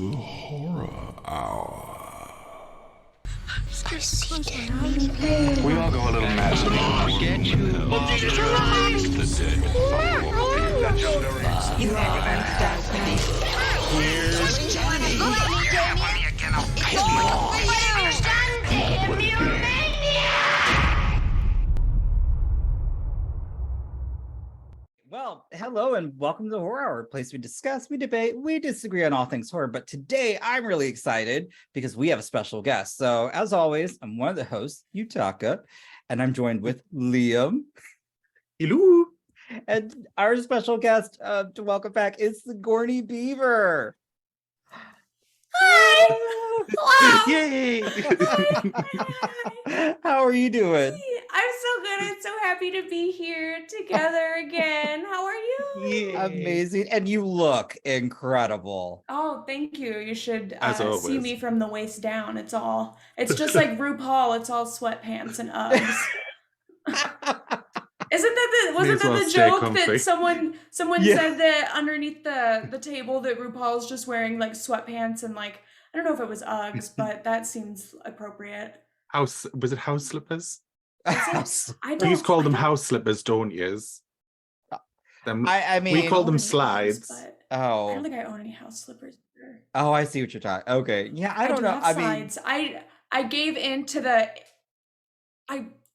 Horror Hour. We all go a little mad sometimes. We get you. Here's Johnny. Well, hello and welcome to the Horror Hour, a place we discuss, we debate, we disagree on all things horror. But today I'm really excited because we have a special guest. So as always, I'm one of the hosts, Yutaka, and I'm joined with Liam. Hello. And our special guest to welcome back is Sigourney Beaver. Hi! Hello! Yay! How are you doing? I'm so good. I'm so happy to be here together again. How are you? Yay. Amazing. And you look incredible. Oh, thank you. You should As see always. me from the waist down. It's just like RuPaul. It's all sweatpants and Uggs. Wasn't that the joke comfy. that someone said that underneath the table that RuPaul's just wearing like sweatpants and like, I don't know if it was Uggs, but that seems appropriate. Was it house slippers? I You don't used to call them house slippers, don't you? I mean, we call own them any slides. house, but I don't oh, think I own any house slippers either. I see what you're talking. Okay, yeah, I don't do know. have I mean, slides. I gave into the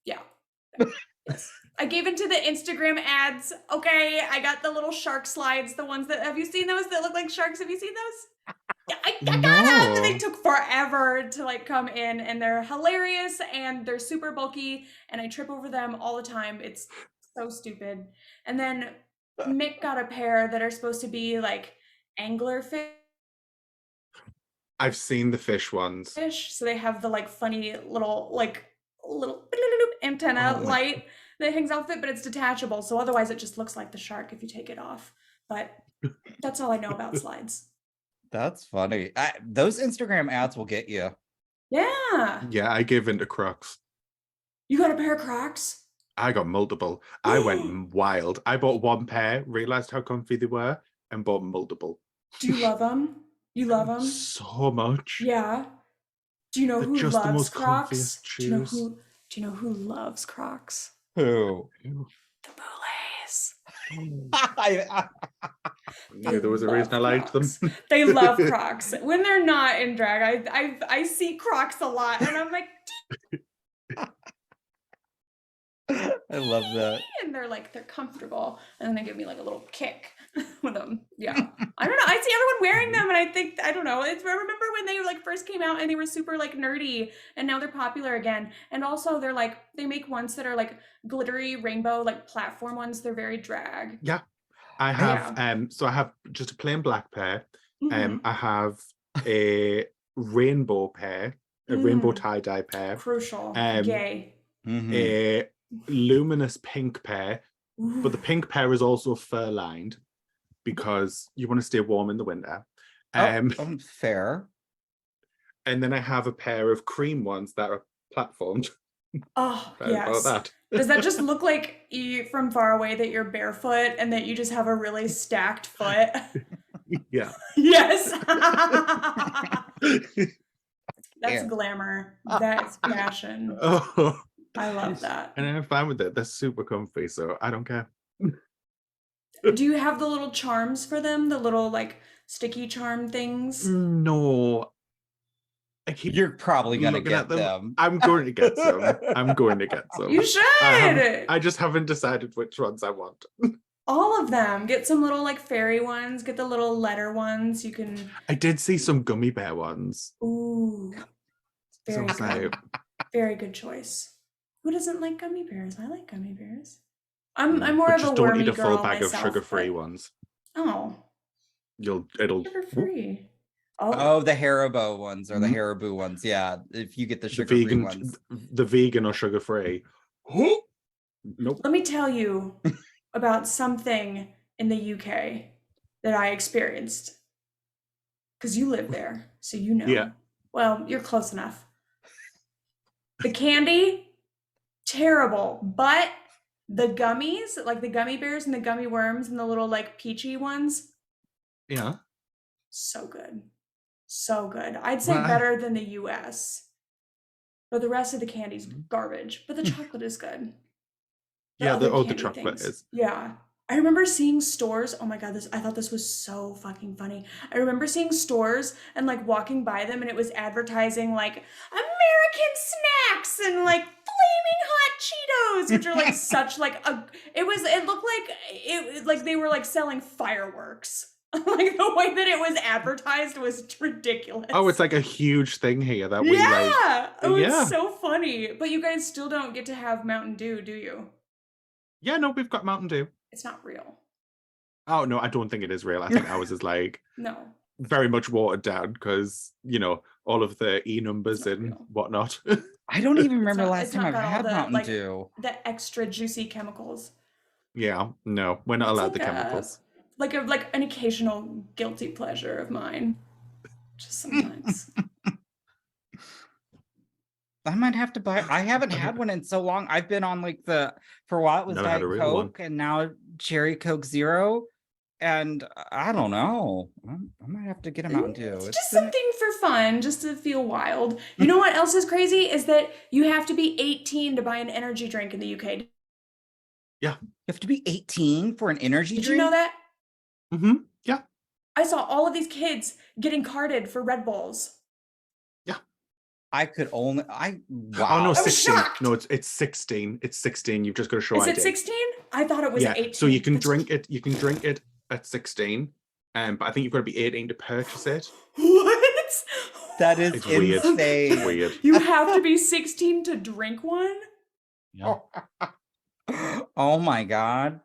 yes. I gave into the Instagram ads. Okay, I got the little shark slides, the ones that have you seen those that look like sharks? Have you seen those? Yeah, I got them. No. They took forever to like come in, and they're hilarious and they're super bulky, and I trip over them all the time. It's so stupid. And then Mick got a pair that are supposed to be like angler I've seen the fish ones. fish, so they have the like funny little antenna Oh my- light that hangs off it, but it's detachable, so otherwise it just looks like the shark if you take it off. But that's all I know about slides. that's funny. Those Instagram ads will get you. Yeah. Yeah, I gave into Crocs. You got a pair of Crocs? I got multiple. I went wild. I bought one pair, realized how comfy they were, and bought multiple. Do you love them? You love them? So much. Yeah. Do you know They're who just the loves most Crocs? comfiest Do you know shoes. do you know who loves Crocs? Who? The boulets. Yeah, there was a reason I liked them. They love Crocs. When they're not in drag, I see Crocs a lot, and I'm like, I love that. and they're comfortable, and then they give me like a little kick with them. Yeah, I don't know. I see everyone wearing them, and I don't know. I remember when they like first came out, and they were super like nerdy, and now they're popular again. And also, they're like they make ones that are like glittery rainbow like platform ones. They're very drag. Yeah. I have so I have just a plain black pair. Mhm. I have a rainbow pair, a rainbow tie-dye pair, Crucial. Gay. Mhm. a luminous pink pair, but the pink pair is also fur-lined because you want to stay warm in the winter. Fair. And then I have a pair of cream ones that are platformed. Oh, About yes. that. Does that just look like you from far away that you're barefoot and that you just have a really stacked foot? Yeah. Yes. That's Yeah. glamour. That's fashion. Oh, I love that. and I'm fine with it. They're super comfy, so I don't care. Do you have the little charms for them? The little like sticky charm things? No. I keep You're probably gonna looking get at them. them. I'm going to get some. I'm going to get some. You should. I just haven't decided which ones I want. All of them. Get some little like fairy ones. Get the little letter ones. You can. I did see some gummy bear ones. Ooh. So Very I was good. like, Very good choice. Who doesn't like gummy bears? I like gummy bears. I'm more but of a just don't wormy eat a full girl bag of myself, sugar-free but- ones. Oh, It'll sugar free. Oh, Oh, the Haribo ones or the Mhm. Haribo ones. Yeah, if you get the the sugar-free vegan, ones. the vegan or sugar-free. Nope. let me tell you about something in the UK that I experienced. Because you live there, so you know. Yeah. Well, you're close enough. The candy, terrible. But the gummies, like the gummy bears and the gummy worms and the little like peachy ones, Yeah. so good. So good. I'd say Well, better than the US. But the rest of the candy's garbage. But the chocolate is good. yeah, Other the candy chocolate things. is. Yeah. I remember seeing stores. Oh my God, I thought this was so fucking funny. I remember seeing stores and like walking by them and it was advertising like American snacks and like flaming hot Cheetos, which are like such like it looked like it like they were like selling fireworks. Like the way that it was advertised was ridiculous. Oh, it's like a huge thing here that we like. Yeah. Oh, Yeah. it's so funny. But you guys still don't get to have Mountain Dew, do you? Yeah, no, we've got Mountain Dew. It's not real. Oh no, I don't think it is real. I think ours is like No. very much watered down because all of the E numbers It's not and real. whatnot. I don't even remember not- last it's time not I've got all had the, Mountain like, Dew. The extra juicy chemicals. Yeah, no, we're not It's allowed the like chemicals. Like an occasional guilty pleasure of mine. Just sometimes. I might have to buy. I haven't had one in so long. I've been on like for a while it was Never had a Diet real one. Coke and now Cherry Coke Zero. And I don't know. I might have to get a Mountain Dew. It's It's just been- something for fun, just to feel wild. You know what else is crazy? Is that you have to be 18 to buy an energy drink in the UK. You have to be 18 for an energy Did drink? you know that? Mm-hmm. Yeah. I saw all of these kids getting carded for Red Bulls. I could only wow. Oh no, was 16. shocked. No, it's 16. It's 16. You've just got to show Is ID. it 16? I thought it was Yeah. 18. So you can That's- drink it. You can drink it at 16. But I think you've got to be 18 to purchase it. What? That is It's weird. insane. It's weird. You have to be 16 to drink one? Yeah. Oh my God.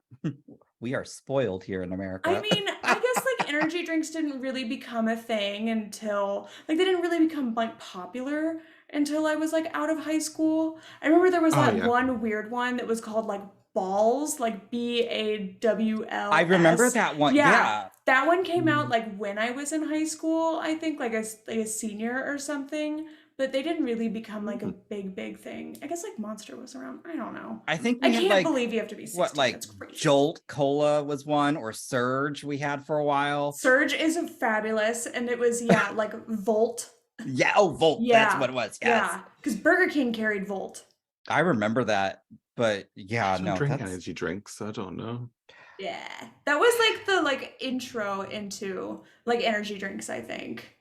We are spoiled here in America. I mean, I guess like energy drinks didn't really become a thing until like they didn't really become like popular until I was like out of high school. I remember there was that yeah. one weird one that was called like Balls, like BAWL. I remember that one. Yeah. That one came out like when I was in high school, I think like a senior or something, but they didn't really become like a big thing. I guess like Monster was around. I don't know. I think I we had can't like believe you have to be 16. what, like That's crazy. Jolt Cola was one, or Surge we had for a while. Surge is fabulous, and it was like Volt. Yeah, oh Volt, that's Yeah, what it was. Yes. Yeah, because Burger King carried Volt. I remember that, but yeah, I don't no, drink that's energy drinks. I don't know. Yeah, that was like the intro into like energy drinks. I think.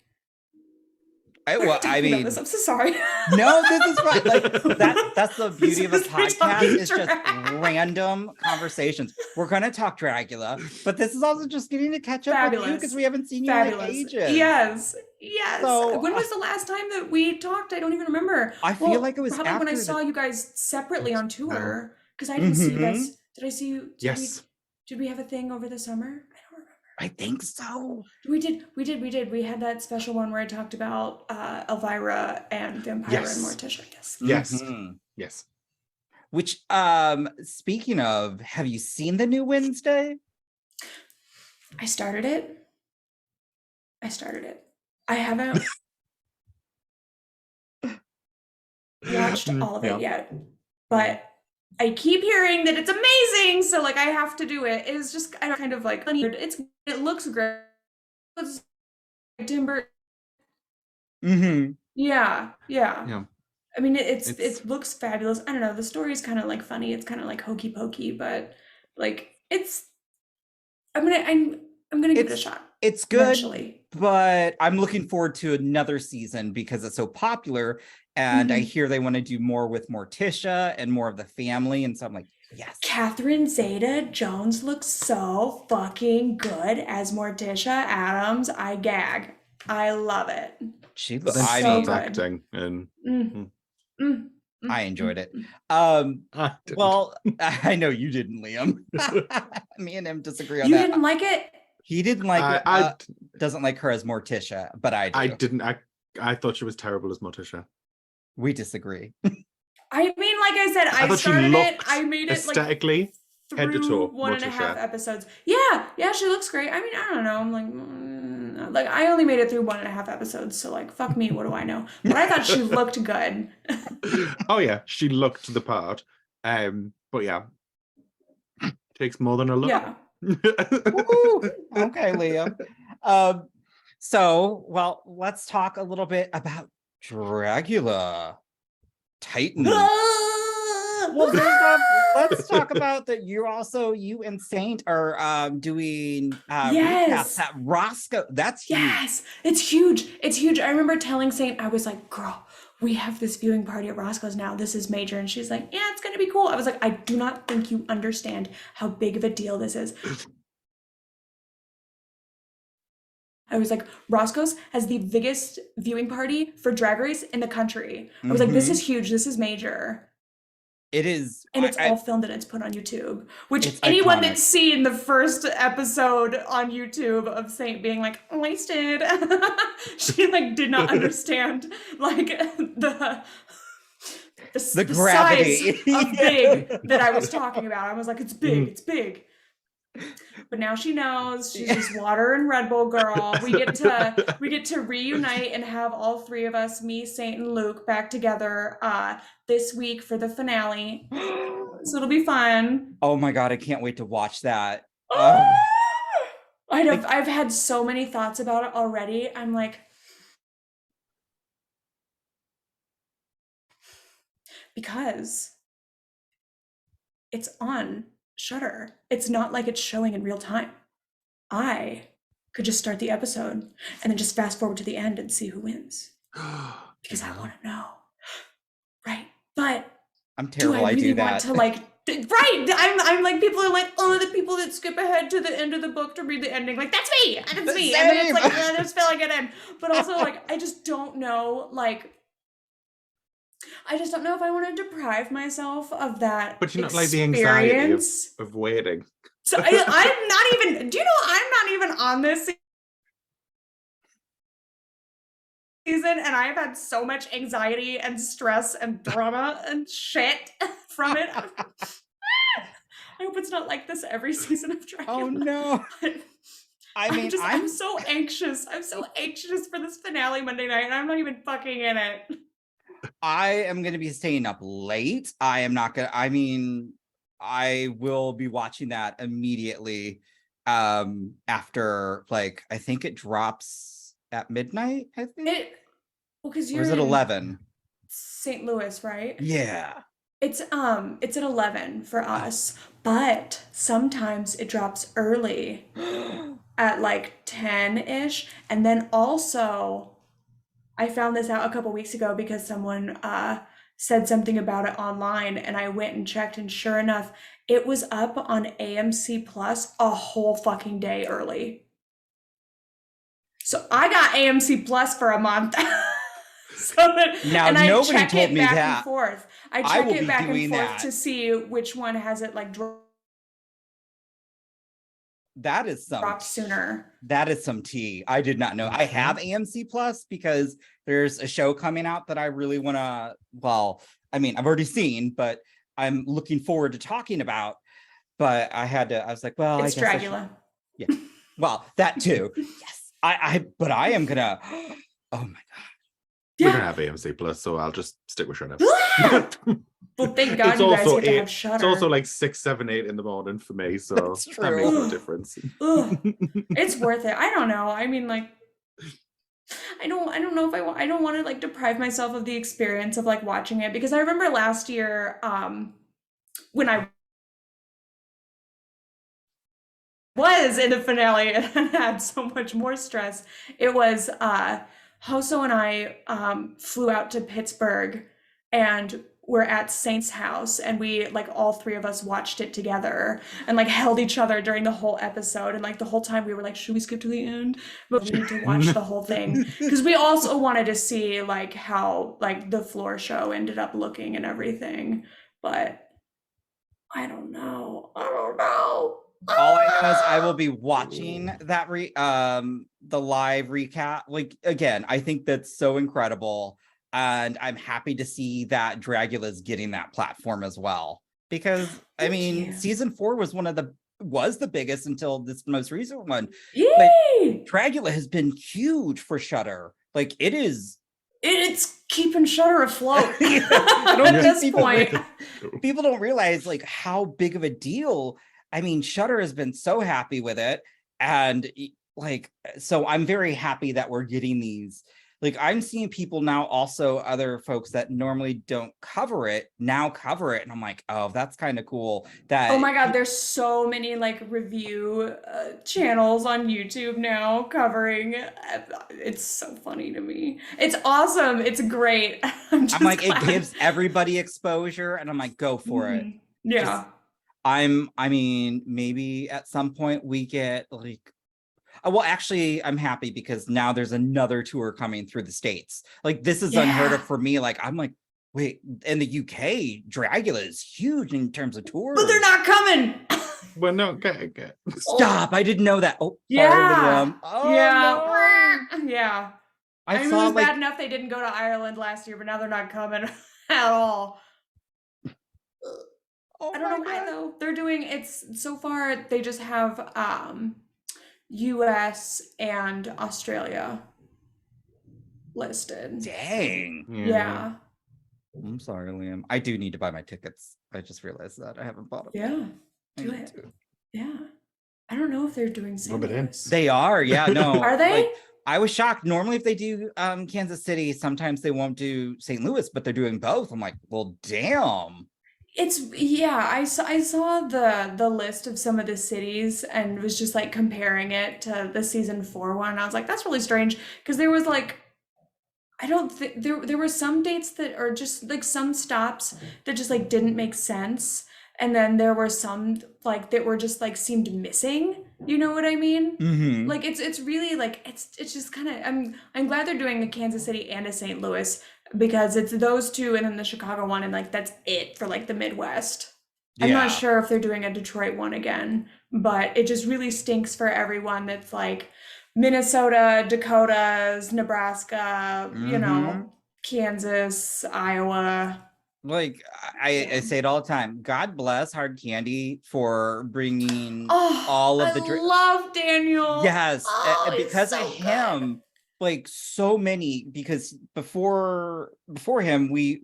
well, I Talking about mean, this, I'm so sorry. no, this is fine. Like that's the beauty of a This is- we're podcast. talking It's just drag. random conversations. We're gonna talk Dragula, but this is also just getting to catch up with you Fabulous. because we haven't seen you in like Fabulous. ages. Yes. So, when was the last time that we talked? I don't even remember. I feel like it was probably when I after saw the- you guys separately on tour. Because I didn't see you guys. Did I see you? Yes. Did we have a thing over the summer? I don't remember. I think so. We did. We had that special one where I talked about Elvira and Vampire Yes. and Morticia. Yes. Yes. Mhm. Yes. Which, speaking of, have you seen the new Wednesday? I started it. I haven't watched all of it yet, but I keep hearing that it's amazing. So like I have to do it. It's just kind of like it looks great. It's Tim Burton. Mm-hmm. Yeah. Yeah. I mean, It's- it looks fabulous. I don't know. The story's kind of like funny. It's kind of like hokey pokey, but like I'm gonna give it a shot. It's good, Eventually. but I'm looking forward to another season because it's so popular. And I hear they want to do more with Morticia and more of the family. And so I'm like, yes. Catherine Zeta-Jones looks so fucking good as Morticia Adams. I gag. I love it. She But looks, then I so mean, starts good. acting and I enjoyed it. I didn't. Well, I know you didn't, Liam. Me and him disagree on You that. didn't like it? He didn't like it, I doesn't like her as Morticia, but I do. I didn't. I thought she was terrible as Morticia. We disagree. I mean, like I said, I thought she started it. looked I made it like aesthetically head to through toe. 1.5 Morticia. episodes. Yeah, she looks great. I mean, I don't know. I'm like I only made it through 1.5 episodes, so like, fuck me. What do I know? But I thought she looked good. Oh yeah, she looked the part. But yeah, takes more than a look. Yeah. Woo! Okay, Liam. So, well, let's talk a little bit about Dragula, Titan. Well, first off, let's talk about that. You and Saint are doing recaps at Roscoe. That's huge. Yes, it's huge. It's huge. I remember telling Saint, I was like, girl, we have this viewing party at Roscoe's now. This is major. And she's like, yeah, it's going to be cool. I was like, I do not think you understand how big of a deal this is. I was like, Roscoe's has the biggest viewing party for Drag Race in the country. I was like, this is huge. This is major. It is. And it's all filmed and it's put on YouTube, which anyone iconic. that's seen the first episode on YouTube of Saint being like, wasted, she like did not understand like the gravity size of big that I was talking about. I was like, it's big, it's big. But now she knows. She's just water and Red Bull girl. We get to reunite and have all three of us, me, Saint, and Luke, back together this week for the finale. So it'll be fun. Oh my god, I can't wait to watch that. I've had so many thoughts about it already. I'm like, because it's on Shudder. It's not like it's showing in real time. I could just start the episode and then just fast forward to the end and see who wins. Because I want to know. Right. But I'm terrible. do I really do want that. to like right. I'm like, people are like, oh, the people that skip ahead to the end of the book to read the ending. Like, that's me. That's me. And then it's like, I just feel like it in. But also like, I just don't know, like, I just don't know if I want to deprive myself of that. But you're not like experience. the anxiety of waiting. So I'm not even, do you know, I'm not even on this season, and I've had so much anxiety and stress and drama and shit from it. I hope it's not like this every season of Dragula. Oh no. I'm so anxious. I'm so anxious for this finale Monday night, and I'm not even fucking in it. I am going to be staying up late. I will be watching that immediately after, like, I think it drops at midnight, I think. Because or is it 11? St. Louis, right? Yeah. It's at 11 for us, but sometimes it drops early at like 10-ish. And then also, I found this out a couple weeks ago because someone said something about it online, and I went and checked, and sure enough, it was up on AMC Plus a whole fucking day early. So I got AMC Plus for a month. Nobody told me that. And forth. I check it back and forth to see which one has it like that is some dropped sooner. That is some tea. I did not know. I have AMC Plus because there's a show coming out that I really want to, well, I mean, I've already seen, but I'm looking forward to talking about. But I was like, well, it's Dragula. Yeah. Well, that too. Yes. But I am gonna, oh my God. We're gonna have AMC Plus, so I'll just stick with Shudder. Well, thank God you guys get to have Shudder. It's also like 6, 7, 8 in the morning for me, so that makes no difference. It's worth it. I don't know. I mean, like, I don't know if I don't want to like deprive myself of the experience of like watching it, because I remember last year when I was in the finale and had so much more stress. It was Hoso and I flew out to Pittsburgh, and we're at Saint's house, and we like all three of us watched it together and like held each other during the whole episode, and like the whole time we were like, should we skip to the end? But we need to watch the whole thing because we also wanted to see like how like the floor show ended up looking and everything. But I don't know. All I know is I will be watching that the live recap. Like, again, I think that's so incredible, and I'm happy to see that Dragula's getting that platform as well, because I mean, season 4 was the biggest until this most recent one. Like, Dragula has been huge for Shudder. Like, it's keeping Shudder afloat at this point. People don't realize like how big of a deal. I mean, Shudder has been so happy with it, and like, so I'm very happy that we're getting these. Like, I'm seeing people now, also other folks that normally don't cover it now cover it, and I'm like, oh, that's kind of cool. That Oh my God, there's so many like review channels on YouTube now covering. It's so funny to me. It's awesome. It's great. I'm just like, glad. it gives everybody exposure, and I'm like, go for it. Yeah. Just, I mean, maybe at some point we get like, well, actually, I'm happy because now there's another tour coming through the States. Like, this is unheard of for me. Like, I'm like, wait, in the UK, Dragula is huge in terms of tours. But they're not coming. Well, no, get. Stop! I didn't know that. Oh, Yeah. oh, Yeah. no. Yeah. I mean, saw it was like bad enough they didn't go to Ireland last year, but now they're not coming at all. oh I don't know my why God. though. They're doing it's so far they just have US and Australia listed. Dang. Yeah. I'm sorry, Liam. I do need to buy my tickets. I just realized that I haven't bought them. Yeah. I Do need it. to. Yeah. I don't know if they're doing Rub it in. Louis. They are, yeah, no. Are they? Like, I was shocked. Normally, if they do Kansas City, sometimes they won't do St. Louis, but they're doing both. I'm like, well, damn. I saw the list of some of the cities and was just like comparing it to the season 4 one. I was like, that's really strange because there was like I don't think there were some dates that are just like some stops that just like didn't make sense. And then there were some like that were just like seemed missing. You know what I mean? Mm-hmm. Like it's really like it's just kind of I'm glad they're doing a Kansas City and a St. Louis because it's those two and then the Chicago one and like that's it for like the Midwest. I'm not sure if they're doing a Detroit one again, but it just really stinks for everyone that's like Minnesota, Dakotas, Nebraska, you know, Kansas, Iowa. Like, I say it all the time. God bless Hard Candy for bringing Oh, all of I the love Daniel. Yes, Oh, he's because so of him, good. like so many. Because before him, we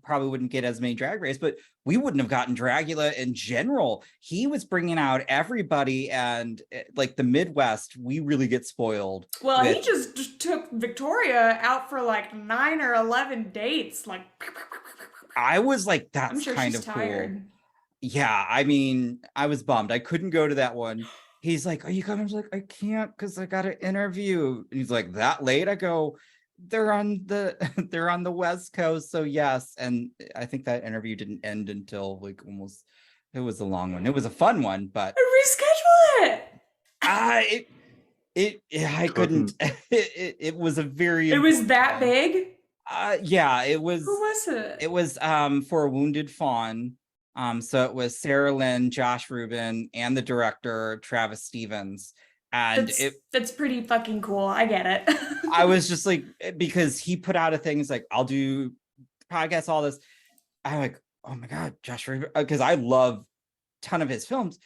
probably wouldn't get as many drag race, but we wouldn't have gotten Dragula in general. He was bringing out everybody, and like the Midwest, we really get spoiled. Well, he just took Victoria out for like 9 or 11 dates. Like, I was like, that's I'm sure kind she's of tired. cool. Yeah, I mean, I was bummed. I couldn't go to that one. He's like, are you coming? I was like, I can't because I got an interview. And he's like, that late? I go, they're on the West Coast. So yes. And I think that interview didn't end until like almost, it was a long one. It was a fun one, but Reschedule it. I couldn't. It was a very It was that big? yeah, it was. Who was it? It was for a Wounded Fawn. So it was Sarah Lynn, Josh Rubin, and the director Travis Stevens. And that's pretty fucking cool. I get it. I was just like, because he put out a thing, he's like, I'll do podcasts, all this. I'm like, oh my God, Josh Rubin, because I love a ton of his films.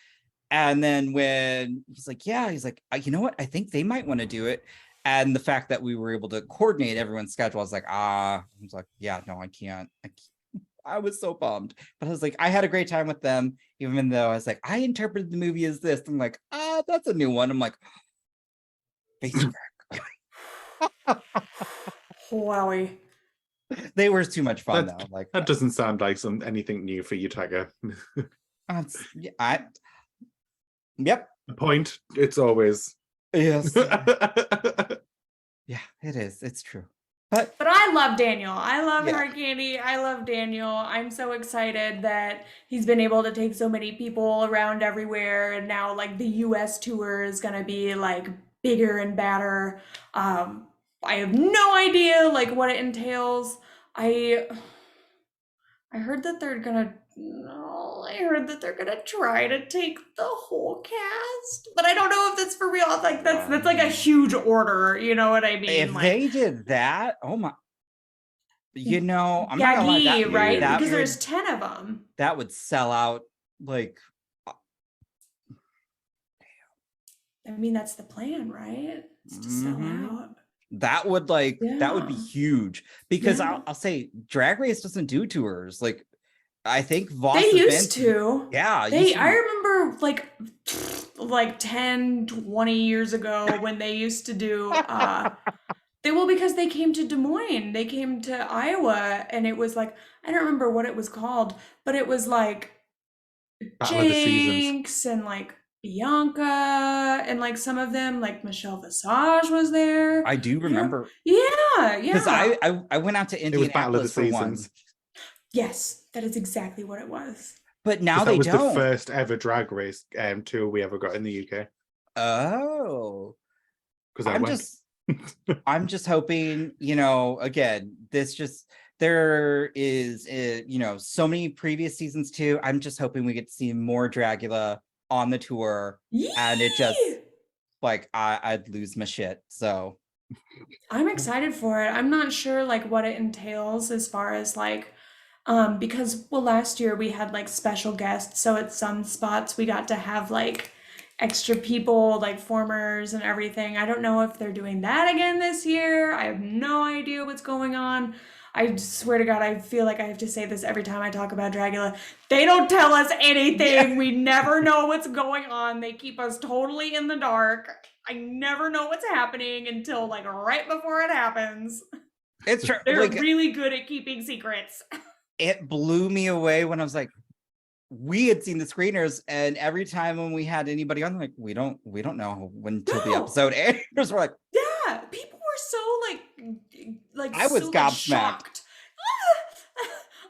And then when he's like, yeah, he's like, you know what? I think they might want to do it. And the fact that we were able to coordinate everyone's schedule, I was like, I was like, yeah, no, I can't. I was so bummed, but I was like, I had a great time with them, even though I was like, I interpreted the movie as this. I'm like, that's a new one. I'm like, Facebook. Wowie. They were too much fun though. Like that doesn't sound like anything new for Yutaka. Yep. The point. It's always yes. Yeah, it is. It's true. But I love Daniel. I love Hard Candy. I love Daniel. I'm so excited that he's been able to take so many people around everywhere. And now like the US tour is going to be like bigger and badder. I have no idea like what it entails. I heard that they're going to try to take the whole cast, but I don't know if that's for real. Like that's like a huge order, you know what I mean? If like, they did that, oh my, you know, I'm not gonna lie, right? That because there's 10 of them. That would sell out. Like, I mean, that's the plan, right? It's to sell out. That would that would be huge because I'll say Drag Race doesn't do tours. Like, I think Voss They has used been to. Yeah, I remember like 10, 20 years ago when they used to do because they came to Des Moines. They came to Iowa, and it was like, I don't remember what it was called, but it was like Battle of the Seasons. Jinx and like Bianca and like some of them, like Michelle Visage was there. I do remember Yeah, because yeah. I went out to It was Battle of the Indianapolis for one, Seasons. Yes, that is exactly what it was. but now 'Cause that they was don't. the first ever drag race tour we ever got in the UK. Oh, Because I'm just hoping, again, there is, so many previous seasons too. I'm just hoping we get to see more Dragula on the tour, and it just Yee! like I'd lose my shit. So I'm excited for it. I'm not sure like what it entails as far as like because last year we had like special guests, so at some spots we got to have like extra people, like formers and everything. I don't know if they're doing that again this year. I have no idea what's going on. I swear to God, I feel like I have to say this every time I talk about Dragula. They don't tell us anything. We never know what's going on. They keep us totally in the dark. I never know what's happening until like right before it happens. it's true. They're Like, really good at keeping secrets. it blew me away when I was like, we had seen the screeners, and every time when we had anybody on, like, we don't know until the No. episode airs. We're like, Yeah, people were so like I was so, gobsmacked. shocked.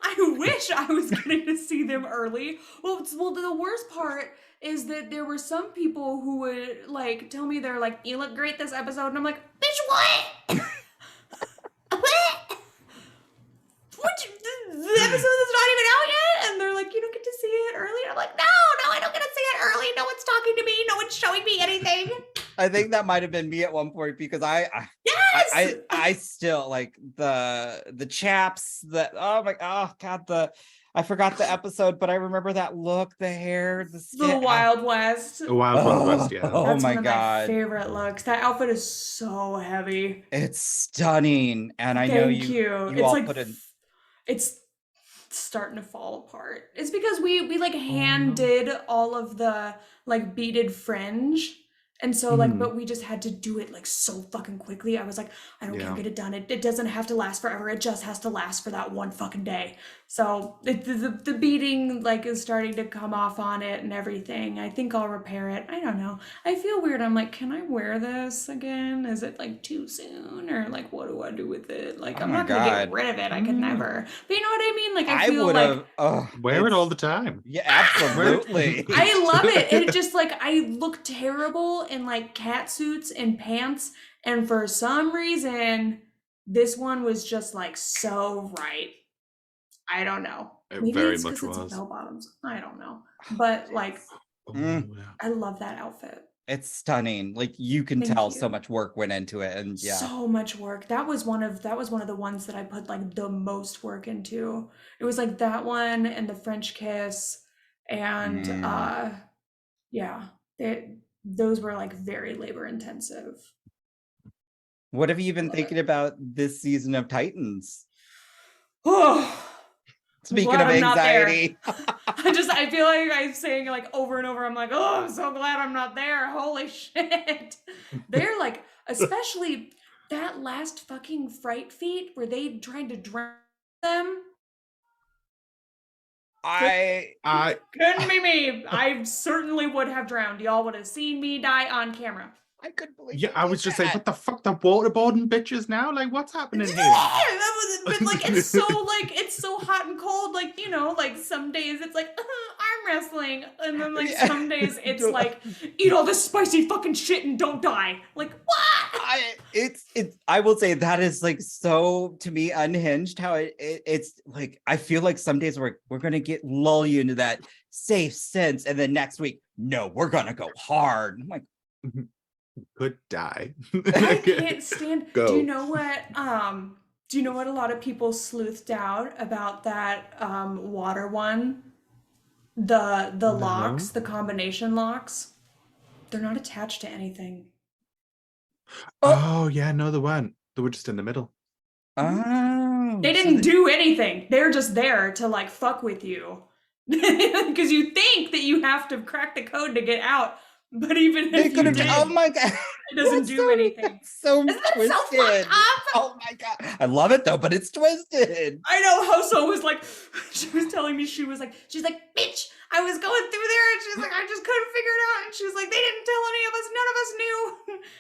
I wish I was getting to see them early. Well, the worst part is that there were some people who would like tell me they're like, "You look great this episode," and I'm like, "Bitch, what? What? The episode is not even out yet?" And they're like, "You don't get to see it early." And I'm like, no, I don't get to see it early. No one's talking to me. No one's showing me anything. I think that might have been me at one point, because Yes. I still like the chaps that I forgot the episode, but I remember that look, the hair, the The skin. Wild West. The Wild Wild West, yeah. Oh That's my one of God. my favorite looks. That outfit is so heavy. It's stunning, and I know Thank you It's all like put in. it's starting to fall apart. It's because we like hand did all of the like beaded fringe. And so like, but we just had to do it like so fucking quickly. I was like, I don't care, get it done. It doesn't have to last forever. It just has to last for that one fucking day. So the beading like is starting to come off on it and everything. I think I'll repair it. I don't know. I feel weird. I'm like, can I wear this again? Is it like too soon, or like what do I do with it? Like, I'm not gonna get rid of it. I could never. But you know what I mean? Like I feel like wear it all the time. Yeah, absolutely. I love it. It just like I look terrible in like cat suits and pants, and for some reason this one was just like so right. I don't know. It Maybe very it's much because it's was. bell bottoms. I don't know. But like Yeah. I love that outfit. It's stunning. Like you can Thank tell you. so much work went into it, and yeah. So much work. That was one of the ones that I put like the most work into. It was like that one and the French kiss, and yeah, those were like very labor intensive. What have you been thinking about this season of Titans? Oh, Speaking glad of I'm not there. anxiety. I feel like I'm saying like over and over, I'm like, oh, I'm so glad I'm not there. Holy shit. They're like, especially that last fucking fright feat where they tried to drown them. I Couldn't be me. I certainly would have drowned. Y'all would have seen me die on camera. I couldn't believe. Yeah, I was just saying, what the fuck, the waterboarding bitches now? Like, what's happening here? But like it's so hot and cold. Like, you know, like some days it's like arm wrestling, and then like some days it's like eat all this spicy fucking shit and don't die. Like what? I will say that is like so to me unhinged. How it's like I feel like some days we're gonna lull you into that safe sense, and then next week, no, we're gonna go hard. I'm like. Could die. I can't stand. Go. Do you know what a lot of people sleuthed out about that water one? The locks, the combination locks, they're not attached to anything. Oh yeah, no, they weren't. They were just in the middle. Oh. They didn't do anything. They're just there to like fuck with you. Because you think that you have to crack the code to get out. But even if you did, oh my god, it doesn't do anything. That's so Isn't that twisted. so fucked up? Oh my god, I love it though, but it's twisted. I know. Hoso was like, she was telling me, she's like, bitch, I was going through there, and she's like, I just couldn't figure it out, and she was like, they didn't tell any of us, none of us knew.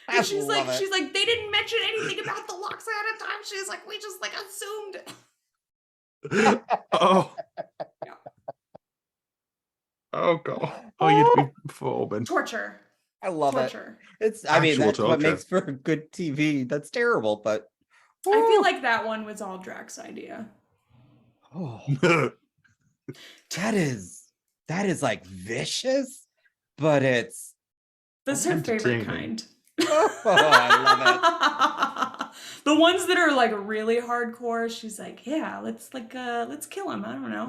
And she's like, they didn't mention anything about the locks ahead of time. She's like, we just like assumed. Oh. Yeah. Oh god. Oh, you'd be foaming. Torture. I love Torture. it. It's. I mean, Actual that's what torture. makes for good TV. That's terrible, but I feel like that one was all Drax's idea. oh, that is like vicious, but it's. That's her favorite entertaining. kind. Oh, I love it. The ones that are like really hardcore, she's like, yeah, let's kill him. I don't know.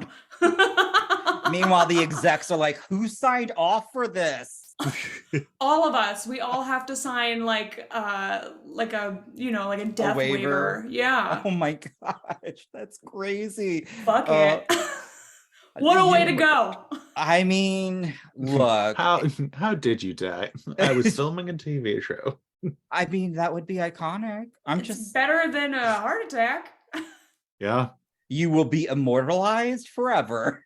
Meanwhile, the execs are like, who signed off for this? All of us, we all have to sign like a death waiver. Yeah. Oh my gosh, that's crazy. Fuck it. What a way to go. I mean, look. How did you die? I was filming a TV show. I mean, that would be iconic. It's better than a heart attack. Yeah. You will be immortalized forever.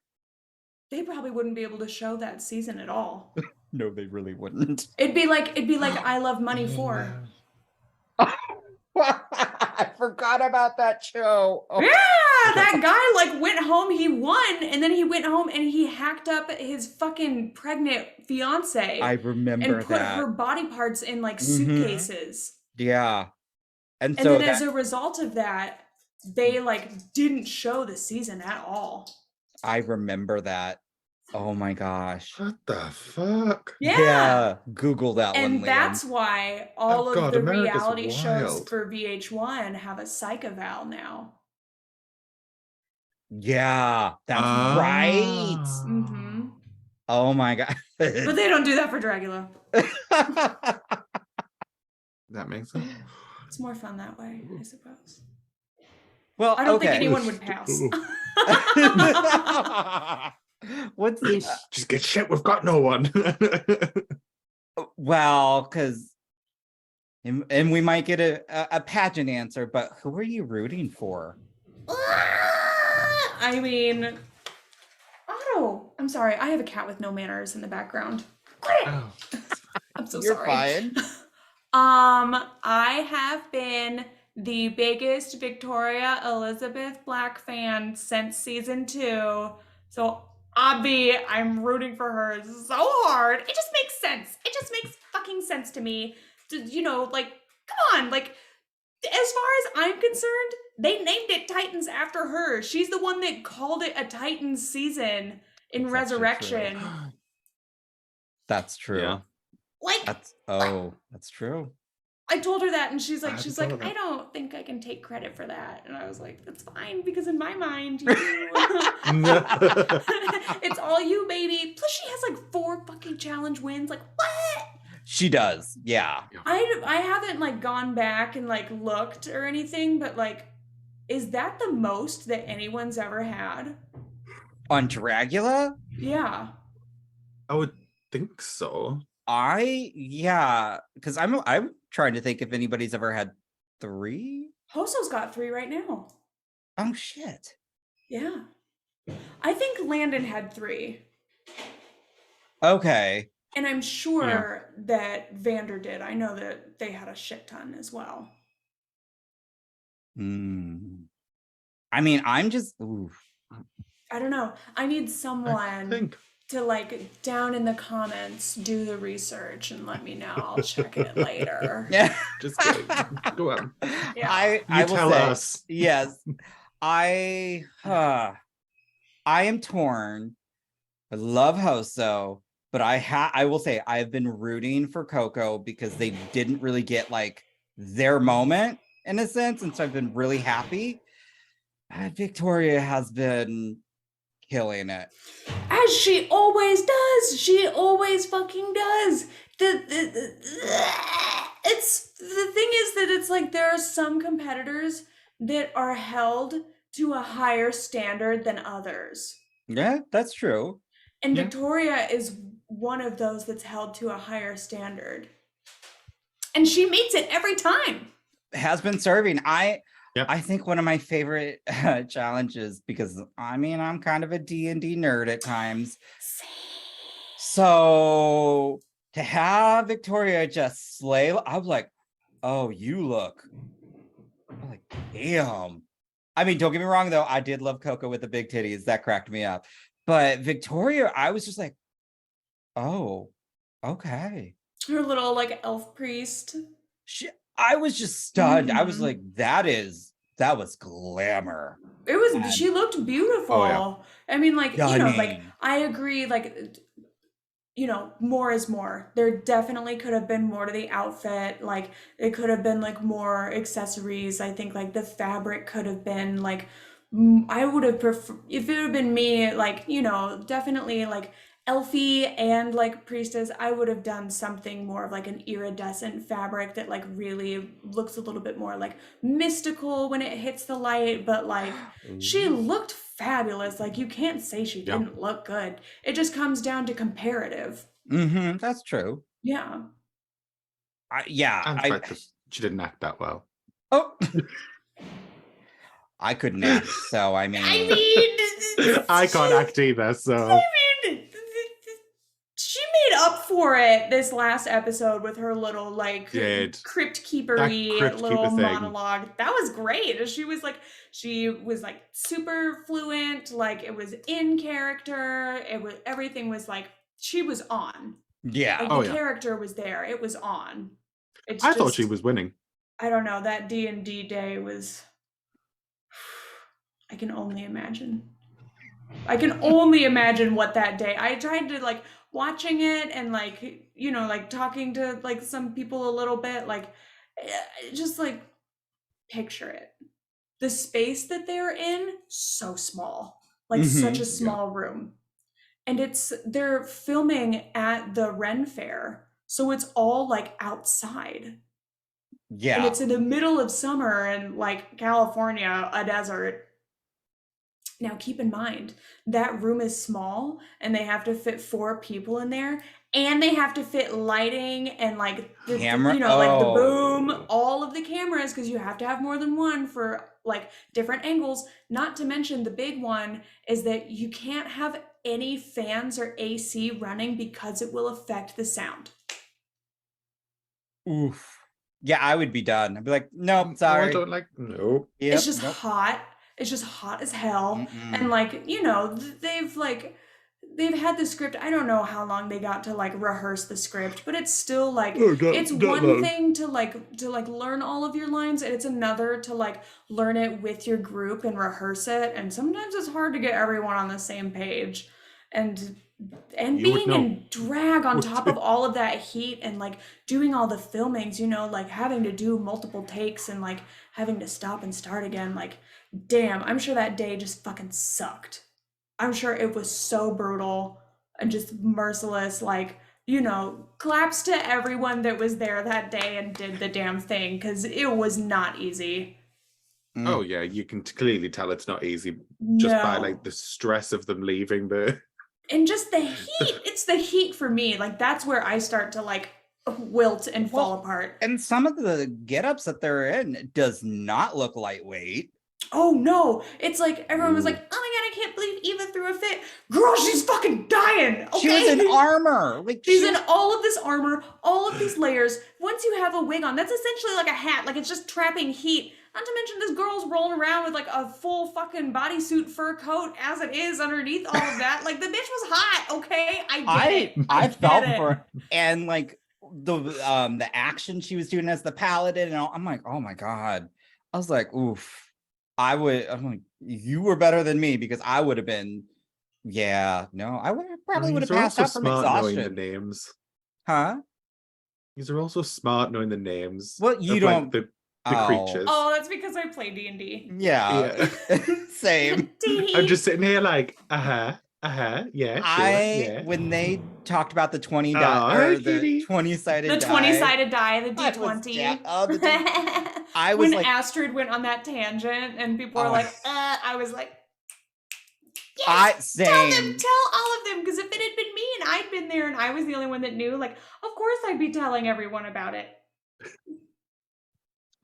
They probably wouldn't be able to show that season at all. No, they really wouldn't. It'd be like I Love Money 4. I forgot about that show. Oh. Yeah, that guy like went home, he won, and then he went home and he hacked up his fucking pregnant fiance. I remember and put that. her body parts in like suitcases. Yeah. And And so then as a result of that, they like didn't show the season at all. I remember that. Oh my gosh. What the fuck? Yeah. Google that one. And Liam. that's why all of the America's reality shows wild. for VH1 have a psych eval now. Yeah, that's right. Mm-hmm. Oh my god. But they don't do that for Dragula. That makes sense. It's more fun that way, I suppose. Well, I don't think anyone would pass. What's the Just get shit. We've got no one. well, because and we might get a pageant answer, but who are you rooting for? I mean, Otto. I'm sorry. I have a cat with no manners in the background. Oh. I'm so You're sorry. fine. I have been the biggest Victoria Elizabeth Black fan since season 2. So I'm rooting for her so hard. It just makes sense. It just makes fucking sense to me. Like, come on. Like, as far as I'm concerned, they named it Titans after her. She's the one that called it a Titans season in That's actually Resurrection. true. That's true. Yeah. Like, That's true. I told her that, and she's like, thought of that. I don't think I can take credit for that. And I was like, that's fine, because in my mind, you do. It's all you, baby. Plus, she has like 4 fucking challenge wins. Like, what? She does. Yeah. I haven't like gone back and like looked or anything, but like, is that the most that anyone's ever had? On Dragula? Yeah. I would think so. Because I'm trying to think if anybody's ever had 3. Hoso's got 3 right now. Oh shit. Yeah. I think Landon had 3. Okay. And I'm sure that Vander did. I know that they had a shit ton as well. I mean, I'm just I don't know. I need I someone think. to like down in the comments do the research and let me know. I'll check it later. yeah. Just go on. Yeah. I You will tell say, us. yes. I am torn. I love Hoso, but I will say I've been rooting for Coco because they didn't really get like their moment in a sense, and so I've been really happy. Victoria has been killing it. As she always does. She always fucking does. It's the thing is that it's like there are some competitors that are held to a higher standard than others. Yeah, that's true. And Yeah. Victoria is one of those that's held to a higher standard. And she meets it every time. Has been serving. Yep. I think one of my favorite challenges, because I mean, I'm kind of a D&D nerd at times. So to have Victoria just slay, I was like, oh, you look. I'm like, damn. I mean, don't get me wrong, though. I did love Coco with the big titties. That cracked me up. But Victoria, I was just like, oh, okay. Her little like elf priest. I was just stunned. I was Mhm. like, that was glamour. It was, And- she looked beautiful. Oh, yeah. I mean, like, you know, like, Stunning. I agree, like, you know, more is more. There definitely could have been more to the outfit. Like, it could have been like more accessories. I think like the fabric could have been like, I would have preferred, if it would have been me, like, you know, definitely like elfie and like priestess, I would have done something more of like an iridescent fabric that like really looks a little bit more like mystical when it hits the light, but like she looked fabulous. Like you can't say she Yeah. didn't look good. It just comes down to comparative. Mm-hmm, that's true. Yeah. And the fact that she didn't act that well. Oh, I couldn't act, so I mean, I can't act either, so she made up for it this last episode with her little like crypt keepery little monologue. That was great. She was like super fluent, like it was in character. Everything was like she was on. yeah. Like, the character was there. It was on. I thought she was winning. I don't know. That D&D day was. I can only imagine. I can only imagine what that day. I tried to like watching it and like, you know, like talking to like some people a little bit, like just like picture it. The space that they're in, so small, like such a small room. And they're filming at the Ren Fair. So it's all like outside. Yeah. And it's in the middle of summer in like California, a desert. Now, keep in mind, that room is small and they have to fit 4 people in there and they have to fit lighting and like the camera, you know, like the boom, all of the cameras, because you have to have more than one for like different angles. Not to mention the big one is that you can't have any fans or AC running because it will affect the sound. Oof. Yeah, I would be done. I'd be like, nope, sorry. I don't like, no. Yep, It's just hot. It's just hot as hell. And like, you know, they've had the script. I don't know how long they got to like rehearse the script, but it's still like it's one thing to learn all of your lines, and it's another to like learn it with your group and rehearse it. And sometimes it's hard to get everyone on the same page. And being in drag on top of all of that heat and like doing all the filmings, you know, like having to do multiple takes and like having to stop and start again, like damn, I'm sure that day just fucking sucked. I'm sure it was so brutal and just merciless. Like, you know, claps to everyone that was there that day and did the damn thing, because it was not easy. Oh yeah, you can clearly tell it's not easy just by like the stress of them leaving the and just the heat. It's the heat for me. Like that's where I start to like wilt and fall apart. And some of the get-ups that they're in does not look lightweight. Oh no, it's like everyone was like, oh my god, I can't believe Eva threw a fit. Girl, she's fucking dying. Okay? She was in armor. Like she's in all of this armor, all of these layers. Once you have a wig on, that's essentially like a hat. Like it's just trapping heat. Not to mention this girl's rolling around with like a full fucking bodysuit fur coat as it is underneath all of that. Like the bitch was hot, okay? I felt for her. And like the action she was doing as the paladin and all, I'm like, oh my god. I was like, oof. I'm like, you were better than me, because I would have been, I probably would have passed out from exhaustion. Knowing the names. Huh? These are also smart knowing the names. Well, you don't. Like, the creatures. Oh, that's because I play D&D. Yeah. Same. I'm just sitting here like, Yeah. When they talked about the 20 Oh, die or kitty. the 20-sided The die. 20-sided die, the I was D20. I was when like, Astrid went on that tangent and people were like, I was like, yes, tell same. them, tell all of them, because if it had been me and I'd been there and I was the only one that knew, like, of course I'd be telling everyone about it.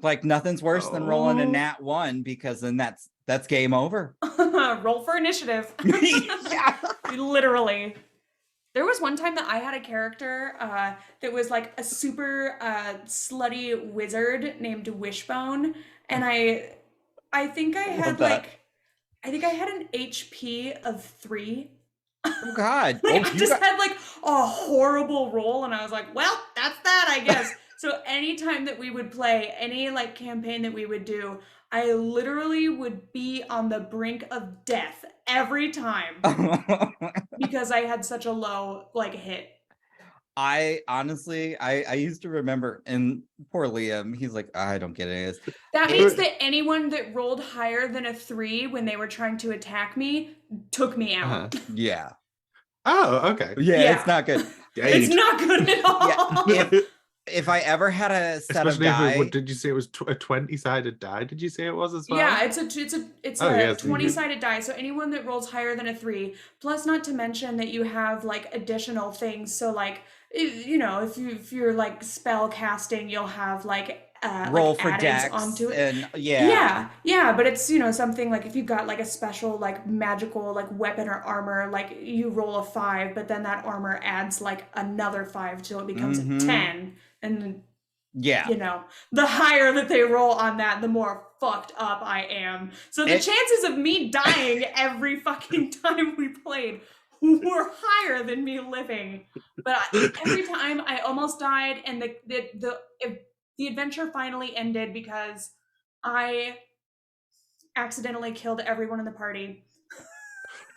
Like nothing's worse than rolling a nat 1 because then that's game over. Roll for initiative. Yeah. Literally. There was one time that I had a character that was like a super slutty wizard named Wishbone, and I think I had an HP of 3. Oh God! I had like a horrible roll, and I was like, well, that's that, I guess. So anytime that we would play any like campaign that we would do, I literally would be on the brink of death every time because I had such a low like hit. I honestly, I used to remember, and poor Liam, he's like, I don't get it. That means that anyone that rolled higher than a 3 when they were trying to attack me took me out. Yeah. Oh, okay. Yeah, it's not good. It's not good at all. Yeah, if I ever had a set Especially of die, what did you say it was a 20-sided die? Did you say it was as well? Yeah, it's a 20-sided die. So anyone that rolls higher than a 3, plus not to mention that you have like additional things. So like, you know, if you're like spell casting, you'll have like roll like for dex onto it. And yeah, but it's, you know, something like if you've got like a special like magical like weapon or armor, like you roll a 5, but then that armor adds like another 5 till it becomes a 10. And you know, the higher that they roll on that, the more fucked up I am. So the chances of me dying every fucking time we played were higher than me living. But every time I almost died, and the adventure finally ended because I accidentally killed everyone in the party.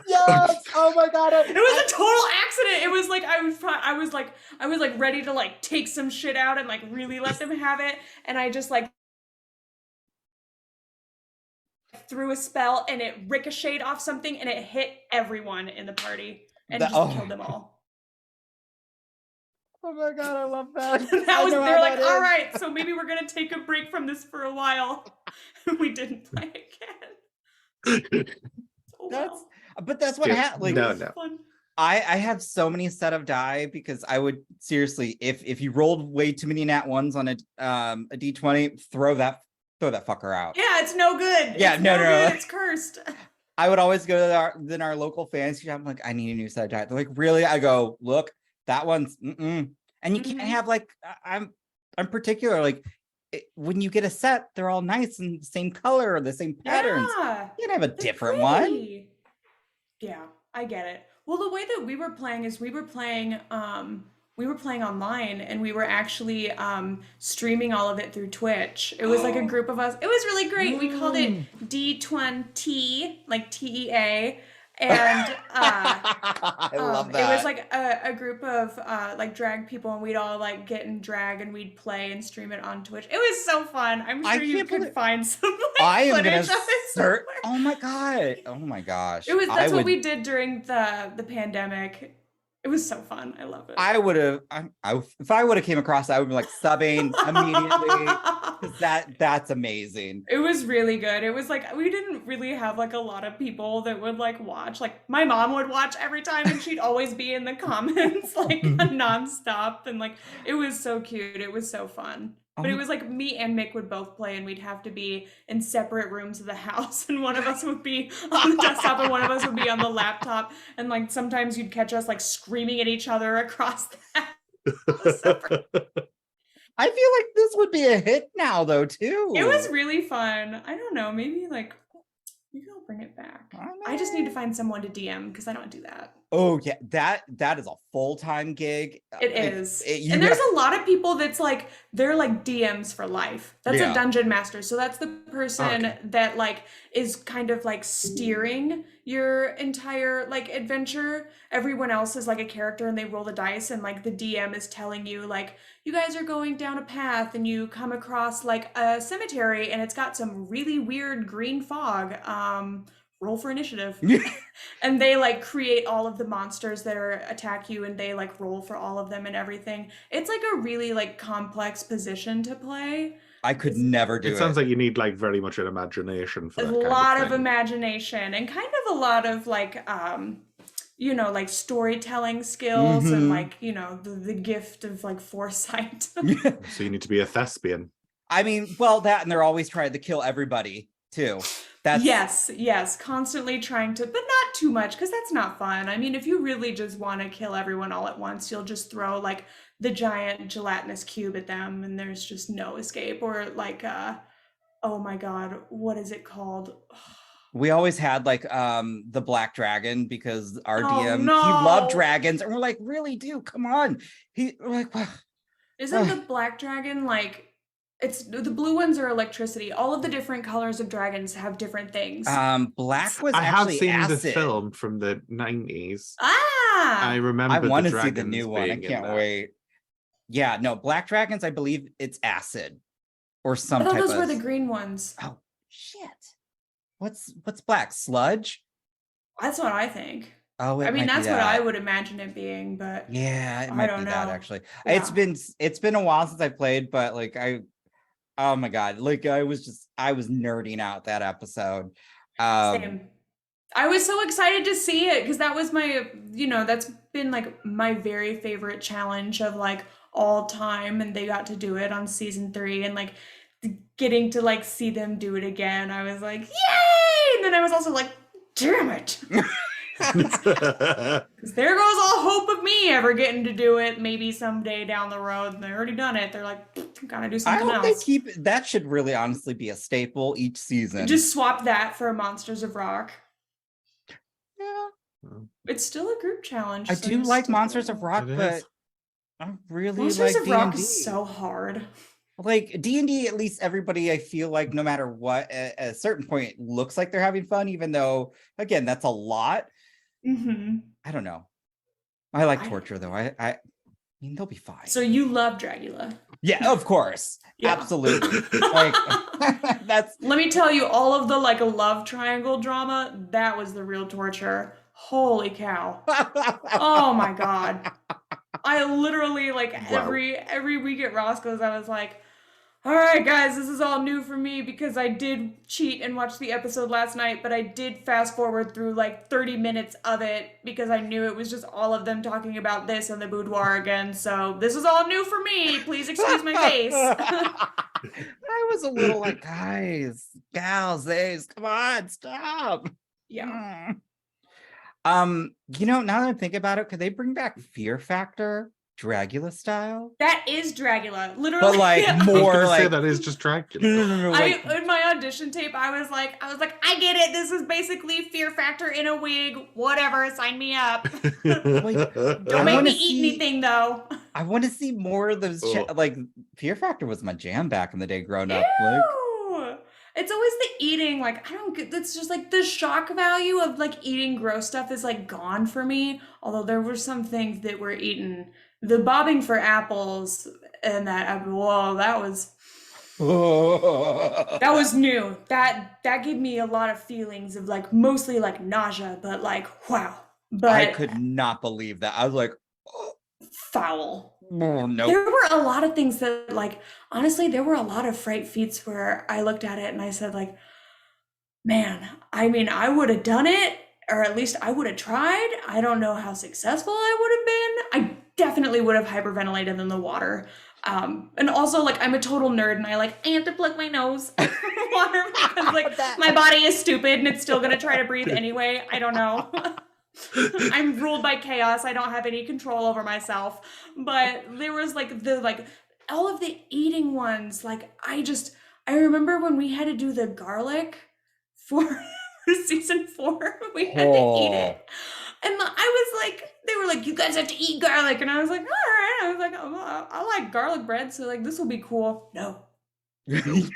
Yes! Oh my God! It was a total accident. It was like I was like ready to like take some shit out and like really let them have it, and I just like threw a spell and it ricocheted off something and it hit everyone in the party and just killed them all. Oh my God, I love that. They're like, all right, so maybe we're gonna take a break from this for a while. We didn't play again. But that's what happened. Like, no. I have so many set of die because I would seriously, if you rolled way too many nat 1s on a D20, throw that fucker out. Yeah, it's no good. Yeah, it's no. Good. It's cursed. I would always go to our local fantasy shop. I'm like, I need a new set of die. They're like, really? I go, look, that one's and you can't have like I'm particular, like when you get a set, they're all nice and the same color or the same patterns. Yeah, you can have a different one. Yeah, I get it. Well, the way that we were playing is we were playing online, and we were actually streaming all of it through Twitch. It was like a group of us. It was really great. We called it D20, like TEA. And I love that. It was like a group of like drag people, and we'd all like get in drag and we'd play and stream it on Twitch. It was so fun. I'm sure you could find some like, footage of it somewhere. Oh my God. Oh my gosh. That's what we did during the pandemic. It was so fun. I love it. I would have, if I would have came across that, I would be like subbing immediately. That's amazing. It was really good. It was like, we didn't really have like a lot of people that would like watch. Like my mom would watch every time, and she'd always be in the comments like nonstop. And like, it was so cute. It was so fun. But it was like me and Mick would both play, and we'd have to be in separate rooms of the house, and one of us would be on the desktop and one of us would be on the laptop, and like sometimes you'd catch us like screaming at each other across that. I feel like this would be a hit now though too. It was really fun. I don't know, maybe I'll bring it back. I just need to find someone to DM because I don't do that. Oh yeah, that is a full-time gig. It is. And there's a lot of people that's like, they're like DMs for life. That's a dungeon master. So that's the person that like is kind of like steering your entire like adventure. Everyone else is like a character and they roll the dice, and like the DM is telling you like, you guys are going down a path and you come across like a cemetery and it's got some really weird green fog. roll for initiative. And they like create all of the monsters that are attack you, and they like roll for all of them and everything. It's like a really like complex position to play. I could never do it. It sounds like you need like very much an imagination for A that kind lot of of thing. imagination and kind of a lot of like you know, like storytelling skills and like, you know, the gift of like foresight. So you need to be a thespian. I mean, well, that, and they're always trying to kill everybody too. That's yes, constantly trying to, but not too much, because that's not fun. I mean, if you really just want to kill everyone all at once, you'll just throw like the giant gelatinous cube at them and there's just no escape. Or like oh my god, what is it called? we always had like the black dragon, because our DM, he no. loved dragons, and we're like, really, dude, come on. We're like, wow. Isn't the black dragon like, it's the blue ones are electricity. All of the different colors of dragons have different things. Black was I have actually seen acid. the film from the 90s. Ah, I remember I want the to see the dragons new one. I being in can't that. wait. Yeah, no, black dragons, I believe it's acid or some I thought type those of... were the green ones. Oh, shit. What's black? Sludge? That's what I think. Oh, it I mean, might be that's what that. I would imagine it being, but Yeah, it I might don't be that know. actually. Yeah. It's been a while since I played, but like oh my god, like I was nerding out that episode. Same. I was so excited to see it because that was my, you know, that's been like my very favorite challenge of like all time, and they got to do it on season 3, and like getting to like see them do it again, I was like, yay! And then I was also like, damn it. Because there goes all hope of me ever getting to do it maybe someday down the road. And they already done it. They're like, gotta do I something hope else. they keep that. Should really honestly be a staple each season. Just swap that for Monsters of Rock. Yeah. It's still a group challenge. I so do you like still- Monsters of Rock, It but is. I really Monsters like of Rock D&D. is so hard. Like D&D, at least everybody, I feel like no matter what, at a certain point, looks like they're having fun, even though, again, that's a lot. Mm-hmm. I don't know. I like torture though. I mean, they'll be fine. So you love Dragula. Yeah, of course. Yeah. Absolutely. Like that's Let me tell you, all of the like a love triangle drama, that was the real torture. Holy cow. Oh my god. I literally like Wow. every week at Roscoe's, I was like, all right, guys, this is all new for me because I did cheat and watch the episode last night, but I did fast forward through like 30 minutes of it because I knew it was just all of them talking about this in the boudoir again. So this is all new for me. Please excuse my face. I was a little like, guys, gals, days, come on, stop. Yeah. You know, now that I'm thinking about it, could they bring back Fear Factor, Dragula style? That is Dragula. Literally. But like I was more gonna say like that is just Dracula. no, like, in my audition tape, I was like, I get it. This is basically Fear Factor in a wig. Whatever, sign me up. Don't I make wanna me see- eat anything though. I want to see more of those. Oh. Like Fear Factor was my jam back in the day, growing up. Like, Ew. It's always the eating. Like I don't get. It's just like the shock value of like eating gross stuff is like gone for me. Although there were some things that were eaten. The bobbing for apples and that. Whoa, that was new. That gave me a lot of feelings of like mostly like nausea, but like wow. But I could not believe that. I was like, foul. oh no. There were a lot of things that like honestly there were a lot of fright feats where I looked at it and I said like, man, I mean I would have done it, or at least I would have tried. I don't know how successful I would have been. I definitely would have hyperventilated in the water. And also like I'm a total nerd and I have to plug my nose in water because like my body is stupid and it's still gonna try to breathe anyway. I don't know. I'm ruled by chaos. I don't have any control over myself. But there was like all of the eating ones. Like I remember when we had to do the garlic for season 4, we had to eat it. And I was like, they were like, you guys have to eat garlic. And I was like, all right. I was like, oh, I like garlic bread. So like, this will be cool. No,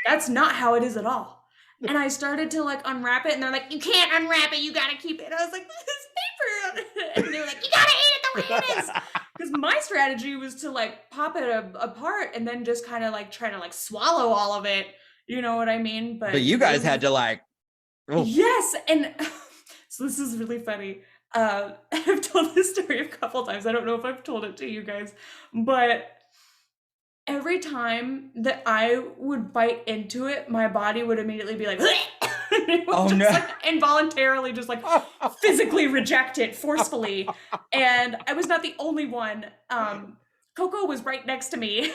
that's not how it is at all. And I started to like unwrap it and they're like, you can't unwrap it. You got to keep it. And I was like, there's paper on it. And they were like, you got to eat it the way it is. Because my strategy was to like pop it apart and then just kind of like try to like swallow all of it. You know what I mean? But you guys had to like Oh. Yes, and so this is really funny. I've told this story a couple times. I don't know if I've told it to you guys, but every time that I would bite into it, my body would immediately be like, and it would just like involuntarily just like physically reject it forcefully. And I was not the only one. Coco was right next to me,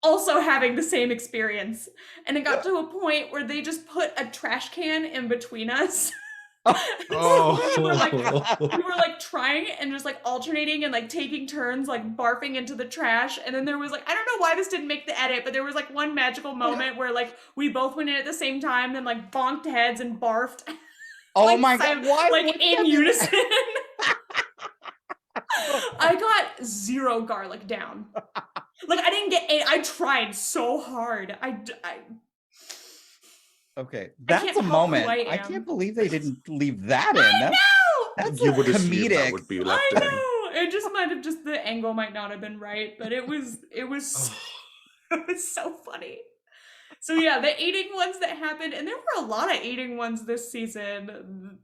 also having the same experience. And it got to a point where they just put a trash can in between us. Oh. we were like trying and just like alternating and like taking turns like barfing into the trash, and then there was like, I don't know why this didn't make the edit, but there was like one magical moment where like we both went in at the same time and like bonked heads and barfed. Oh like, my god, why? Like in unison. I got 0 garlic down. Like I didn't get I tried so hard. Okay, that's a moment. I can't believe they didn't leave that in. That's you would assume comedic. that would be left in. I know. It just might have just the angle might not have been right, but it was it was so funny. So yeah, the eating ones that happened, and there were a lot of eating ones this season.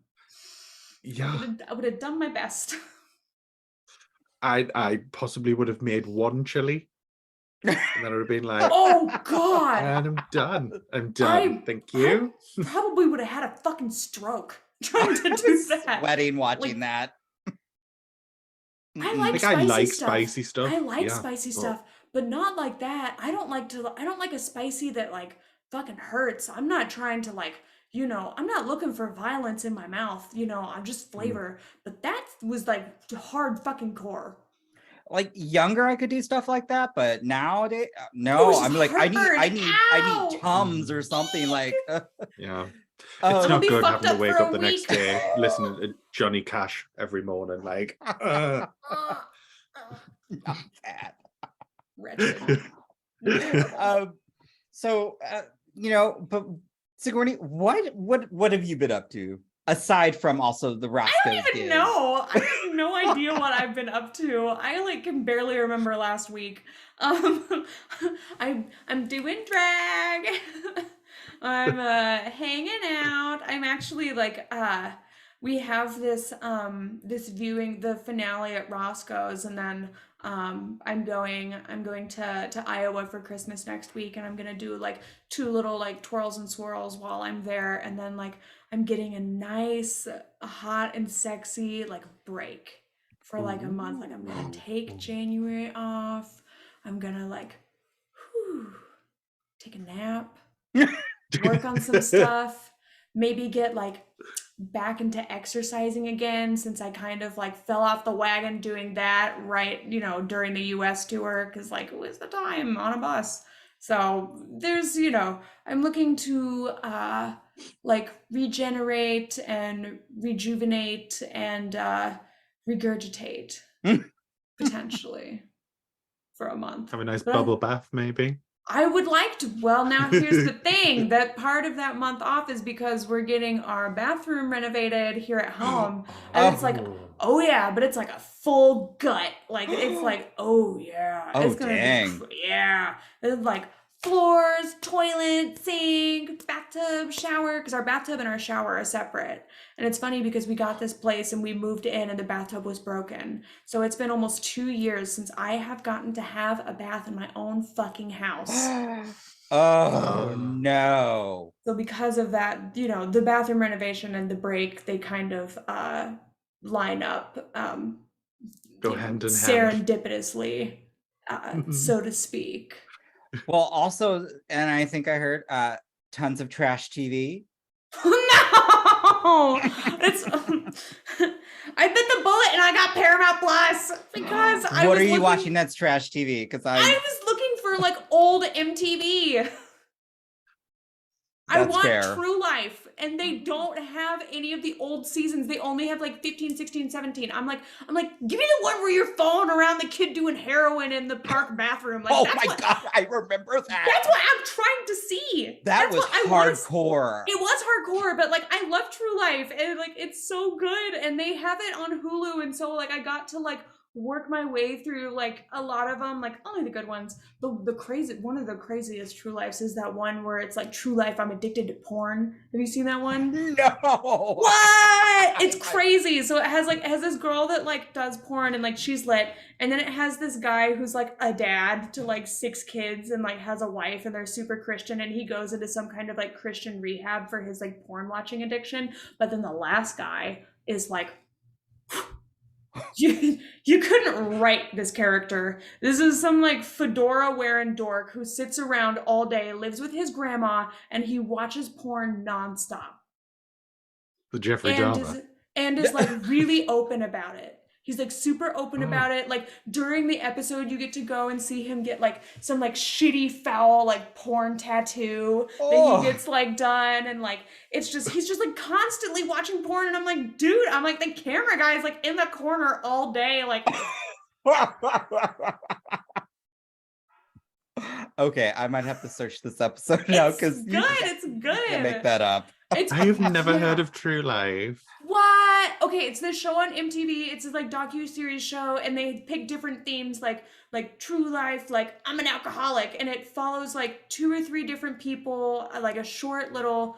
Yeah, I would have done my best. I possibly would have made 1 chili. And then I would have been like, oh god, and I'm done. Thank you. Probably would have had a fucking stroke trying to do that. Sweating watching that. I like spicy stuff. I like spicy stuff, but not like that. I don't like a spicy that like fucking hurts. I'm not trying to like, I'm not looking for violence in my mouth, I'm just flavor. But that was like hard fucking core. Like younger, I could do stuff like that, but nowadays, no. I'm like, I need Tums or something like. Yeah, it's not good having to wake up the next day listening to Johnny Cash every morning, like. Not that. Wretched. So but Sigourney, what have you been up to aside from also the Roscoes? I don't even know. I have no idea what I've been up to. I like can barely remember last week. I'm doing drag. I'm hanging out. I'm actually like we have this this viewing the finale at Roscoe's, and then I'm going to Iowa for Christmas next week, and I'm gonna do like 2 little like twirls and swirls while I'm there, and then like I'm getting a nice hot and sexy like break for like a month. Like I'm gonna take January off. I'm gonna like take a nap, work on some stuff, maybe get like back into exercising again, since I kind of like fell off the wagon doing that right, during the US tour, because like it was the time on a bus. So there's, I'm looking to like regenerate and rejuvenate and regurgitate potentially for a month. Have a nice bubble bath, maybe. I would like to. Well, now here's the thing. That part of that month off is because we're getting our bathroom renovated here at home. And it's like, oh yeah, but it's like a full gut. Like, it's like, oh yeah. Oh, it's gonna dang. Yeah. It's like floors, toilet, sink, bathtub, shower, because our bathtub and our shower are separate. And it's funny because we got this place and we moved in and the bathtub was broken. So it's been almost 2 years since I have gotten to have a bath in my own fucking house. Oh no. So because of that, the bathroom renovation and the break, they kind of line up go hand in hand serendipitously, so to speak. Well, also, and I think I heard tons of trash TV. No, it's I bit the bullet and I got Paramount Plus because What are you watching that's trash TV? Because I was looking for like old MTV. I want fair. True Life, and they don't have any of the old seasons. They only have like 15, 16, 17. I'm like, give me the one where you're following around the kid doing heroin in the park bathroom. Like, oh my god, I remember that. That's what I'm trying to see. That was hardcore. It was hardcore, but like I love True Life, and like it's so good, and they have it on Hulu, and so like I got to like work my way through like a lot of them, like only the good ones. The crazy one of the craziest true lives is that one where it's like true life, I'm addicted to porn. Have you seen that one? No. What? It's crazy. So it has this girl that like does porn and like she's lit, and then it has this guy who's like a dad to like 6 kids and like has a wife and they're super Christian, and he goes into some kind of like Christian rehab for his like porn watching addiction. But then the last guy is like you couldn't write this character. This is some like fedora wearing dork who sits around all day, lives with his grandma, and he watches porn nonstop. The Jeffrey Dahmer. And is like really open about it. He's like super open about it. Like during the episode, you get to go and see him get like some like shitty foul like porn tattoo that he gets like done, and like he's just like constantly watching porn, and I'm like, dude, I'm like the camera guy is like in the corner all day, like. Okay, I might have to search this episode now because it's good. Can't make that up. I've never heard of True Life. What? Okay, it's this show on MTV. It's this like docu-series show, and they pick different themes like true life, like I'm an alcoholic, and it follows like 2 or 3 different people, like a short little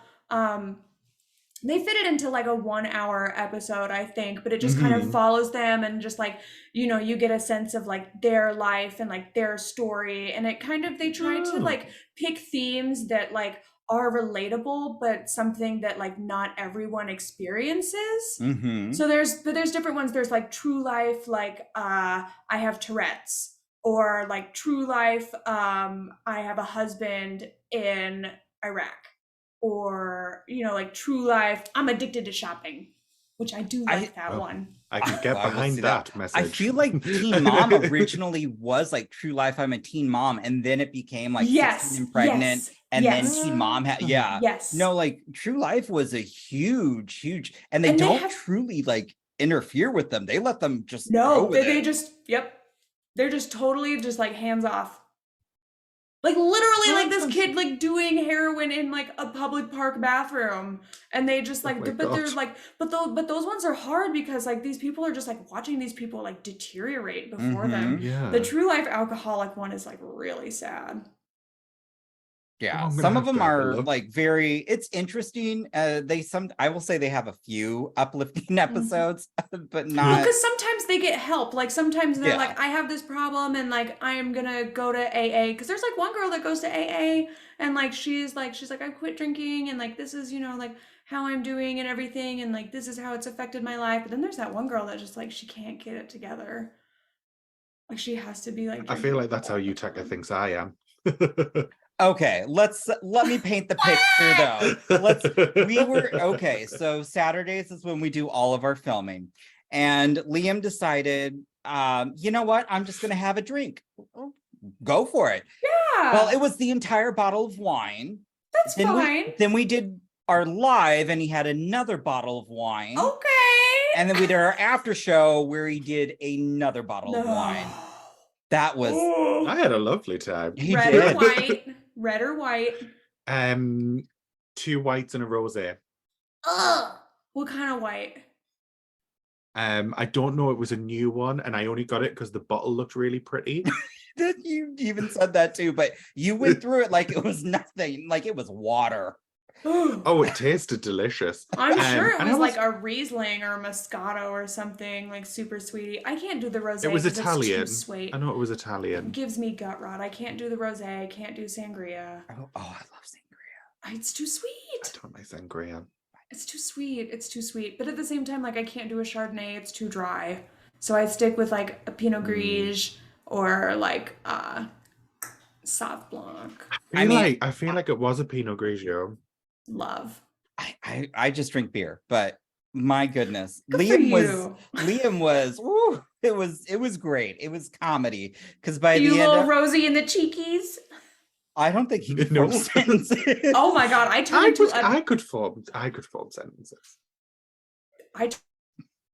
they fit it into like a 1-hour episode, I think, but it just kind of follows them, and just like, you know, you get a sense of like their life and like their story, and it kind of, they try to like pick themes that like are relatable, but something that like not everyone experiences. So there's different ones. There's like true life, like I have Tourette's, or like true life, I have a husband in Iraq, or, you know, like true life, I'm addicted to shopping, which I do like that one. I can get behind that message. I feel like Teen Mom originally was like True Life, I'm a Teen Mom, and then it became like 16 and pregnant, and then Teen Mom had no, like True Life was a huge, and they don't truly like interfere with them. They let them just they're just totally just like hands off. Like literally like this kid like doing heroin in like a public park bathroom, and they just like there's like but those ones are hard because like these people are just like watching these people like deteriorate before them. The true life alcoholic one is like really sad. Yeah, some of them are like very, it's interesting. I will say they have a few uplifting episodes, but not. Because sometimes they get help. Like sometimes they're like, I have this problem, and like I am gonna go to AA. Because there's like one girl that goes to AA, and like she's like I quit drinking, and like this is, you know, like how I'm doing and everything, and like this is how it's affected my life. But then there's that one girl that just like she can't get it together. Like she has to be like. I feel like that's how Yutaka thinks I am. Okay, let me paint the picture though. So Saturdays is when we do all of our filming, and Liam decided, you know what, I'm just gonna have a drink. Go for it. Yeah. Well, it was the entire bottle of wine. That's fine. Then we did our live, and he had another bottle of wine. Okay. And then we did our after show where he did another bottle of wine. That was. I had a lovely time. Red or white? Red or white? 2 whites and a rosé. Ugh. What kind of white? I don't know. It was a new one, and I only got it because the bottle looked really pretty. You even said that too, but you went through it like it was nothing, like it was water. Oh, it tasted delicious. I'm sure it was like a Riesling or a Moscato or something, like super sweety. I can't do the rosé. It was Italian. It's too sweet. I know it was Italian. It gives me gut rot. I can't do the rosé. I can't do sangria. Oh, I love sangria. It's too sweet. I don't like sangria. It's too sweet. It's too sweet. But at the same time, like I can't do a Chardonnay. It's too dry. So I stick with like a Pinot Gris or like Sauv Blanc. I feel like it was a Pinot Grigio. Love. I just drink beer, but my goodness, Good Liam was woo, it was great. It was comedy because by the end, little Rosie and the Cheekies. I don't think he could form sentences. Oh my god, I could form sentences.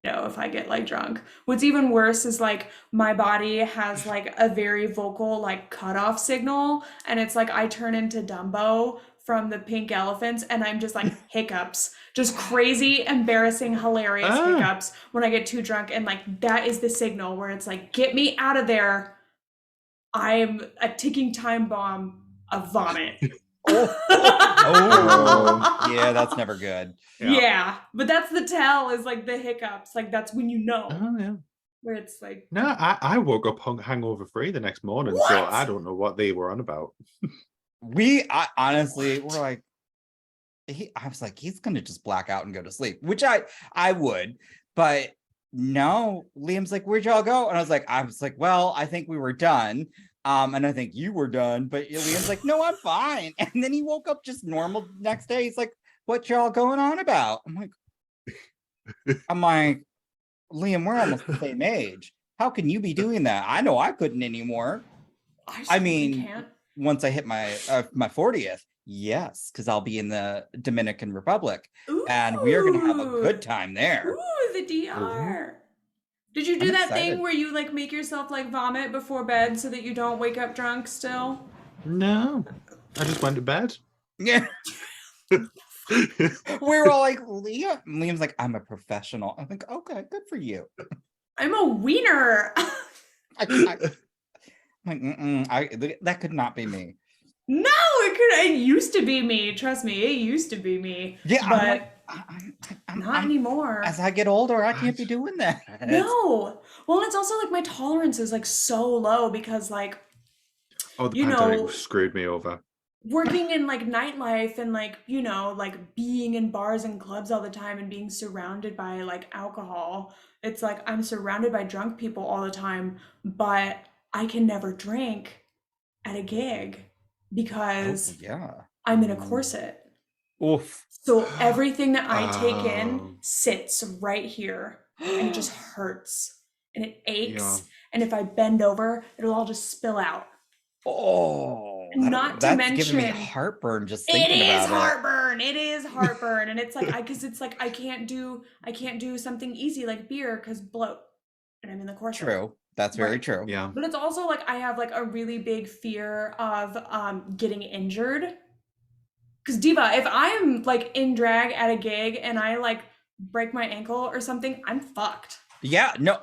if I get like drunk. What's even worse is like my body has like a very vocal like cutoff signal, and it's like I turn into Dumbo from the Pink Elephants, and I'm just like hiccups, just crazy, embarrassing, hilarious hiccups when I get too drunk, and like that is the signal where it's like, get me out of there. I'm a ticking time bomb of vomit. Yeah, that's never good. Yeah, but that's the tell, is like the hiccups. Like that's when you know. Oh yeah. Where it's like, No, I woke up hangover free the next morning, What? so I don't know what they were on about. Honestly, we're like, I was like, he's gonna just black out and go to sleep, which I would, but no. Liam's like, where'd y'all go? And I was like, well, I think we were done. And I think you were done, but Liam's like, no, I'm fine. And then he woke up just normal next day. He's like, what y'all going on about? I'm like, Liam, we're almost the same age. How can you be doing that? I know I couldn't anymore. I mean, can't. Once I hit my 40th, yes, because I'll be in the Dominican Republic, and we are gonna have a good time there. Ooh, the DR. Did you do I'm that excited. thing where you like make yourself like vomit before bed so that you don't wake up drunk still? No, I just went to bed. Yeah. We were all like, Liam's like, I'm a professional. I'm like, okay, good for you. I'm a wiener. I'm like, that could not be me. No, it used to be me. Trust me, it used to be me. Yeah, but I'm not anymore. As I get older, I can't be doing that. No. Well, it's also like my tolerance is like so low because like, the pandemic screwed me over. Working in like nightlife and like, like being in bars and clubs all the time and being surrounded by like alcohol. It's like I'm surrounded by drunk people all the time, but I can never drink at a gig because I'm in a corset. Oof. So everything that I take in sits right here, and it just hurts and it aches. Yeah. And if I bend over, it'll all just spill out. Not to mention, giving me heartburn just thinking about it. It is heartburn, and it's like I can't do something easy like beer because bloat, and I'm in the corset. True, that's very true. Yeah, but it's also like I have like a really big fear of getting injured. Because Diva, if I'm like in drag at a gig and I like break my ankle or something, I'm fucked. Yeah, no,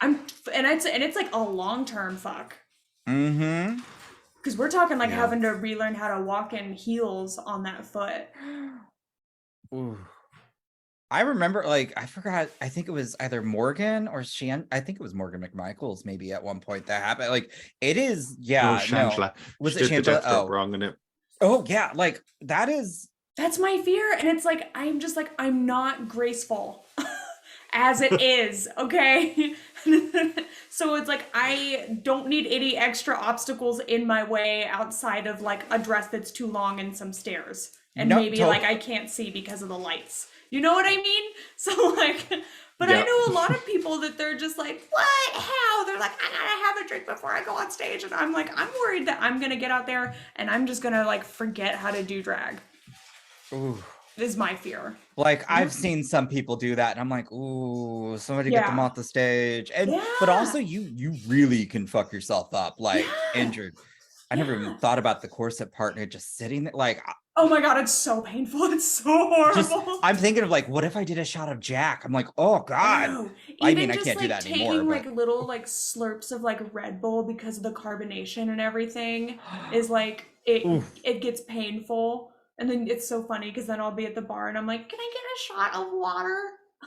and it's like a long-term fuck. Mm-hmm. Because we're talking like having to relearn how to walk in heels on that foot. Ooh. I remember, like, I forgot, I think it was either Morgan or I think it was Morgan McMichaels maybe at one point that happened. Like, it is, Shangela. Was it Shangela? Oh, wrong in it. Oh, yeah, like, that's my fear. And it's like, I'm not graceful as it is, okay? So it's like, I don't need any extra obstacles in my way outside of like a dress that's too long and some stairs. And like I can't see because of the lights. You know what I mean? So like, but I know a lot of people that they're just like, what? How? They're like, I gotta have a drink before I go on stage. And I'm like, I'm worried that I'm gonna get out there and I'm just gonna like forget how to do drag. Ooh. Is my fear. Like I've seen some people do that and I'm like, ooh, somebody get them off the stage. And but also you really can fuck yourself up, like injured. I never even thought about the corset partner just sitting there like, oh my god, it's so painful. It's so horrible. I'm thinking of like, what if I did a shot of Jack? I'm like, oh god. Oh, I mean, I can't do that anymore. Taking like little like slurps of like Red Bull because of the carbonation and everything is like it gets painful. And then it's so funny because then I'll be at the bar and I'm like, can I get a shot of water?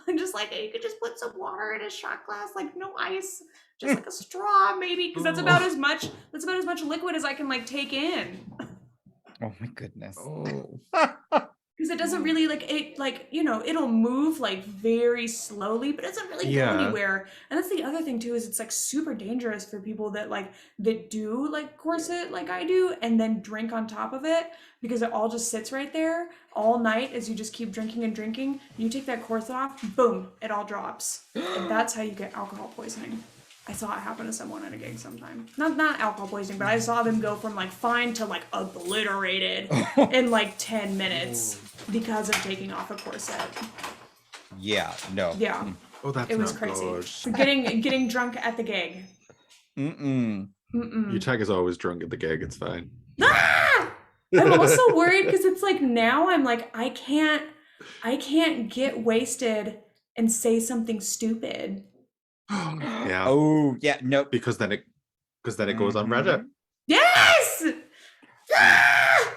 I'm just like, you could just put some water in a shot glass, like no ice, just like a straw maybe, because that's about as much liquid as I can like take in. Oh my goodness. Because it doesn't really it'll move like very slowly, but it doesn't really go anywhere. And that's the other thing too, is it's like super dangerous for people that do like corset like I do and then drink on top of it, because it all just sits right there all night as you just keep drinking and drinking. You take that corset off, boom, it all drops. And that's how you get alcohol poisoning. I saw it happen to someone at a gig sometime. Not alcohol poisoning, but I saw them go from like fine to like obliterated in like 10 minutes because of taking off a corset. Yeah, no. Yeah. Oh, that's It was not crazy. good. Getting drunk at the gig. Mm-mm. Yutaka's always drunk at the gig. It's fine. Ah! I'm also worried because it's like now I'm like I can't get wasted and say something stupid. Yeah, Oh, yeah, nope. because then it goes on Reddit. Yes! Ah!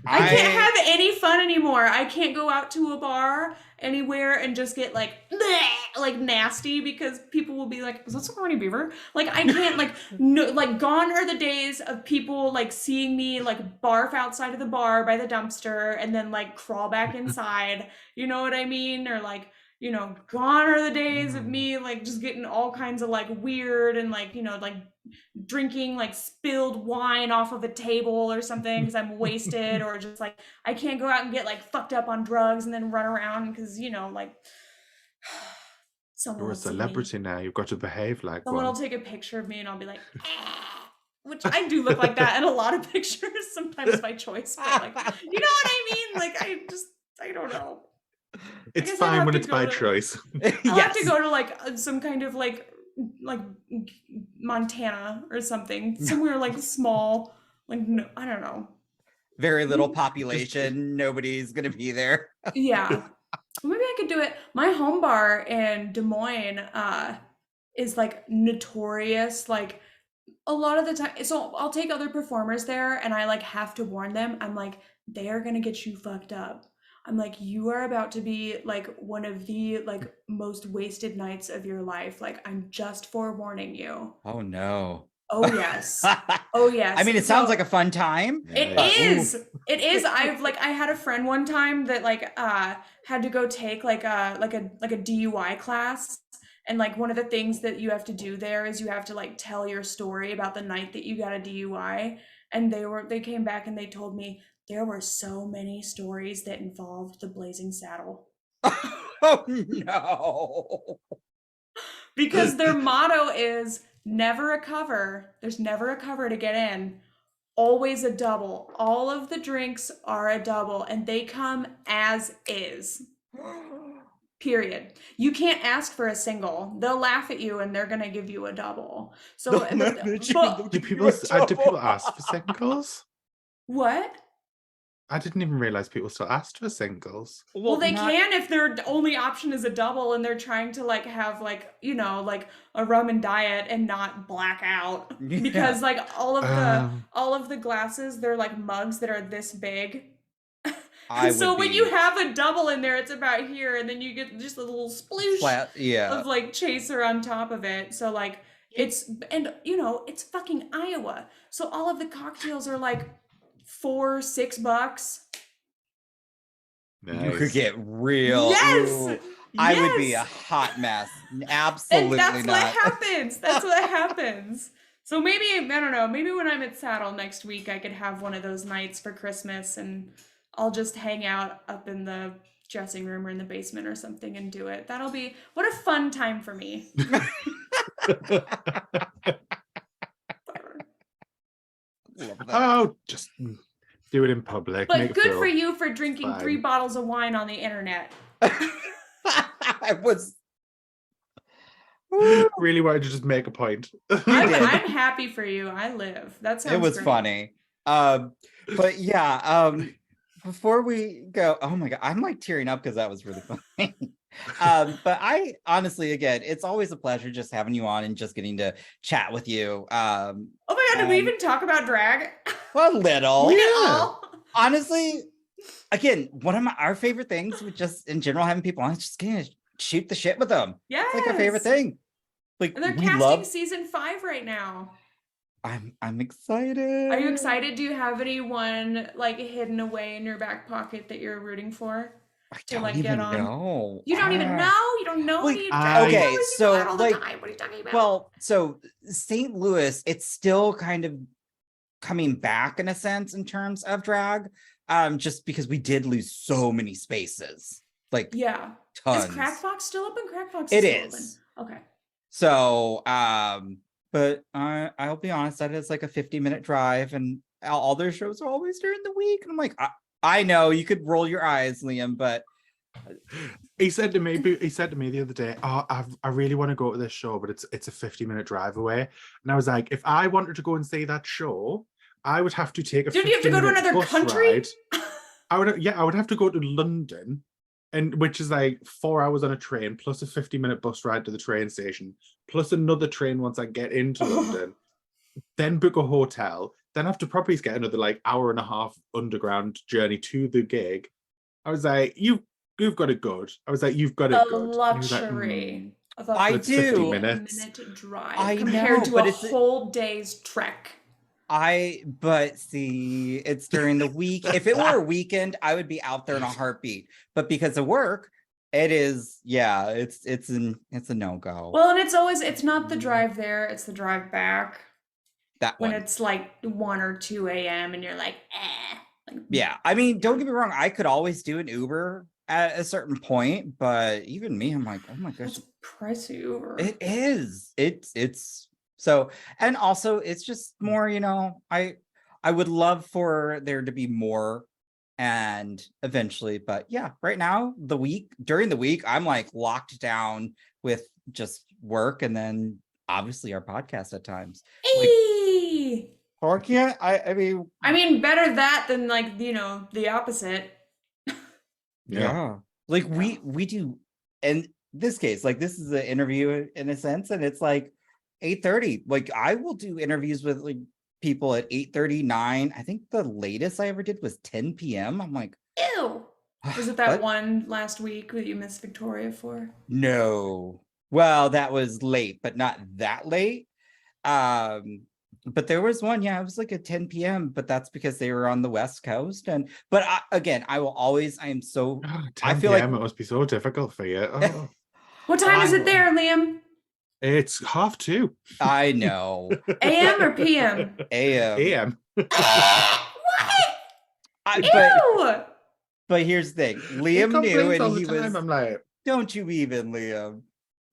I can't I- have any fun anymore. I can't go out to a bar anywhere and just get like bleh, like nasty because people will be like, "Was that Sigourney Beaver?" Like I can't like no like gone are the days of people like seeing me like barf outside of the bar by the dumpster and then like crawl back inside. You know what I mean? Or like gone are the days of me like just getting all kinds of like weird and like like drinking like spilled wine off of a table or something because I'm wasted, or just like I can't go out and get like fucked up on drugs and then run around because like someone You're a will see me. celebrity now. You've got to behave like Someone will one. take a picture of me and I'll be like, which I do look like that in a lot of pictures, sometimes by choice, but like, you know what I mean? Like, I don't know. It's guess I'd fine have when to it's go by to- choice. I'll have to go to like some kind of like Montana or something, somewhere like small, like no, I don't know. Very little population. Nobody's gonna be there. Yeah, maybe I could do it. My home bar in Des Moines is like notorious, like a lot of the time. So I'll take other performers there and I like have to warn them. I'm like, they are gonna get you fucked up. I'm like, you are about to be like one of the like most wasted nights of your life. Like, I'm just forewarning you. Oh no. Oh yes. Oh yes. I mean, it sounds like a fun time. It but- is. It is. I had a friend one time that like had to go take like a DUI class. And like one of the things that you have to do there is you have to like tell your story about the night that you got a DUI. And they came back and they told me there were so many stories that involved the Blazing Saddle. Oh no. Because their motto is never a cover. There's never a cover to get in. Always a double. All of the drinks are a double and they come as is. Period. You can't ask for a single. They'll laugh at you and they're gonna give you a double. So Do people ask for singles? what? I didn't even realize people still asked for singles. Well, they can if their only option is a double and they're trying to like have like like a rum and diet and not black out. Yeah. Because like all of the glasses, they're like mugs that are this big. So when you have a double in there, it's about here, and then you get just a little sploosh of like chaser on top of it. So like it's fucking Iowa. So all of the cocktails are like $4-6. Nice. You could get real. Yes! Ooh, I would be a Yes! hot mess. Absolutely And that's not. what happens. That's what happens. So maybe, I don't know, maybe when I'm at Saddle next week, I could have one of those nights for Christmas and I'll just hang out up in the dressing room or in the basement or something and do it. That'll be, what a fun time for me. Oh, just do it in public. But make it good feel for you for drinking fine. 3 bottles of wine on the internet. I was really wanted to just make a point. I'm happy for you. I live. That sounds it was great. funny. But yeah, before we go, oh my god, I'm like tearing up because that was really funny. But I honestly, again, it's always a pleasure just having you on and just getting to chat with you. Oh my god, did we even talk about drag? A little. Yeah. Honestly, again, one of our favorite things with just in general having people on is just gonna shoot the shit with them. Yes. It's like our favorite thing. Like And they're we casting love. season 5 right now. I'm excited. Are you excited? Do you have anyone like hidden away in your back pocket that you're rooting for? I to, don't like, even get on? know. You don't even know? You don't know? Like, any I- drag? okay, You know so, people all the like, time. What are you talking about? Well, so St. Louis, it's still kind of coming back in a sense in terms of drag, just because we did lose so many spaces, like yeah. tons. Is Crack Fox still open? Crack Fox It still is. open. Okay. So, but I'll be honest, that is like a 50-minute drive, and all their shows are always during the week. And I'm like, I know you could roll your eyes, Liam, but He said to me the other day, "Oh, I really want to go to this show, but it's a 50-minute drive away." And I was like, if I wanted to go and see that show, I would have to take a Dude, you have to go to 50-minute another bus country? ride. I would have to go to London, and which is like 4 hours on a train, plus a 50-minute bus ride to the train station, plus another train once I get into London, then book a hotel, then have to probably get another like hour and a half underground journey to the gig. I was like, you've got it good. I was like, you've got it The good. And he was like, luxury of a I But it's 50 do. minutes. 50-minute drive I compared know, to but a it's- whole day's trek. But see, it's during the week. If it were a weekend, I would be out there in a heartbeat. But because of work, it is, yeah, it's a no-go. Well, and it's not the drive there, it's the drive back. That When one. it's like 1 or 2 a.m. and you're like, Like, Yeah, I mean, don't get me wrong, I could always do an Uber at a certain point, but even me, I'm like, oh my gosh, that's pricey Uber. it is. It's so, and also it's just more, I would love for there to be more and eventually, but yeah, right now, during the week, I'm like locked down with just work and then obviously our podcast at times. Hey! Or can't I mean, better that than like, the opposite. yeah. Like we do, in this case, like this is an interview in a sense, and it's like 8:30. Like I will do interviews with like people at 8:30, 9. I think the latest I ever did was 10 p.m. I'm like, Ew. Was it that what? one last week that you missed Victoria for? No. Well, that was late, but not that late. But there was one, yeah, it was like at 10 p.m., but that's because they were on the West Coast. But again, I am so, 10 I feel like PM, it must be so difficult for you. Oh. What time is I it know. there, Liam? It's 2:30 I know. AM or PM? AM. AM. Ew! But here's the thing. He Liam knew, complains all and the he time. was, I'm like, don't you even, Liam.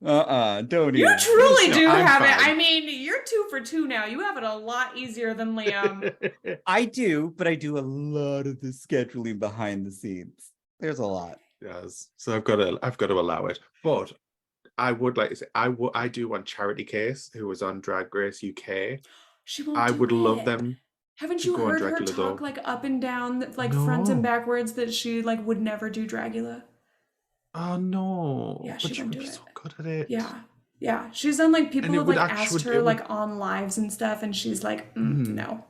Don't You even. truly No, do I'm have it. fine. I mean, you're 2 for 2 now. You have it a lot easier than Liam. I do, but I do a lot of the scheduling behind the scenes. There's a lot. Yes, so I've got to allow it. But I would like to say I do want Charity Case, who was on Drag Race UK. She won't I do would love it. them. Haven't to you go on heard her Dragula, talk though. like up and down, like front and No. backwards, that she like would never do Dragula? Oh no! Yeah, but she she won't would do be it. so good at it. Yeah. She's done like people And it have would like actually- asked her it would- like on lives and stuff, and she's like, Mhm. no.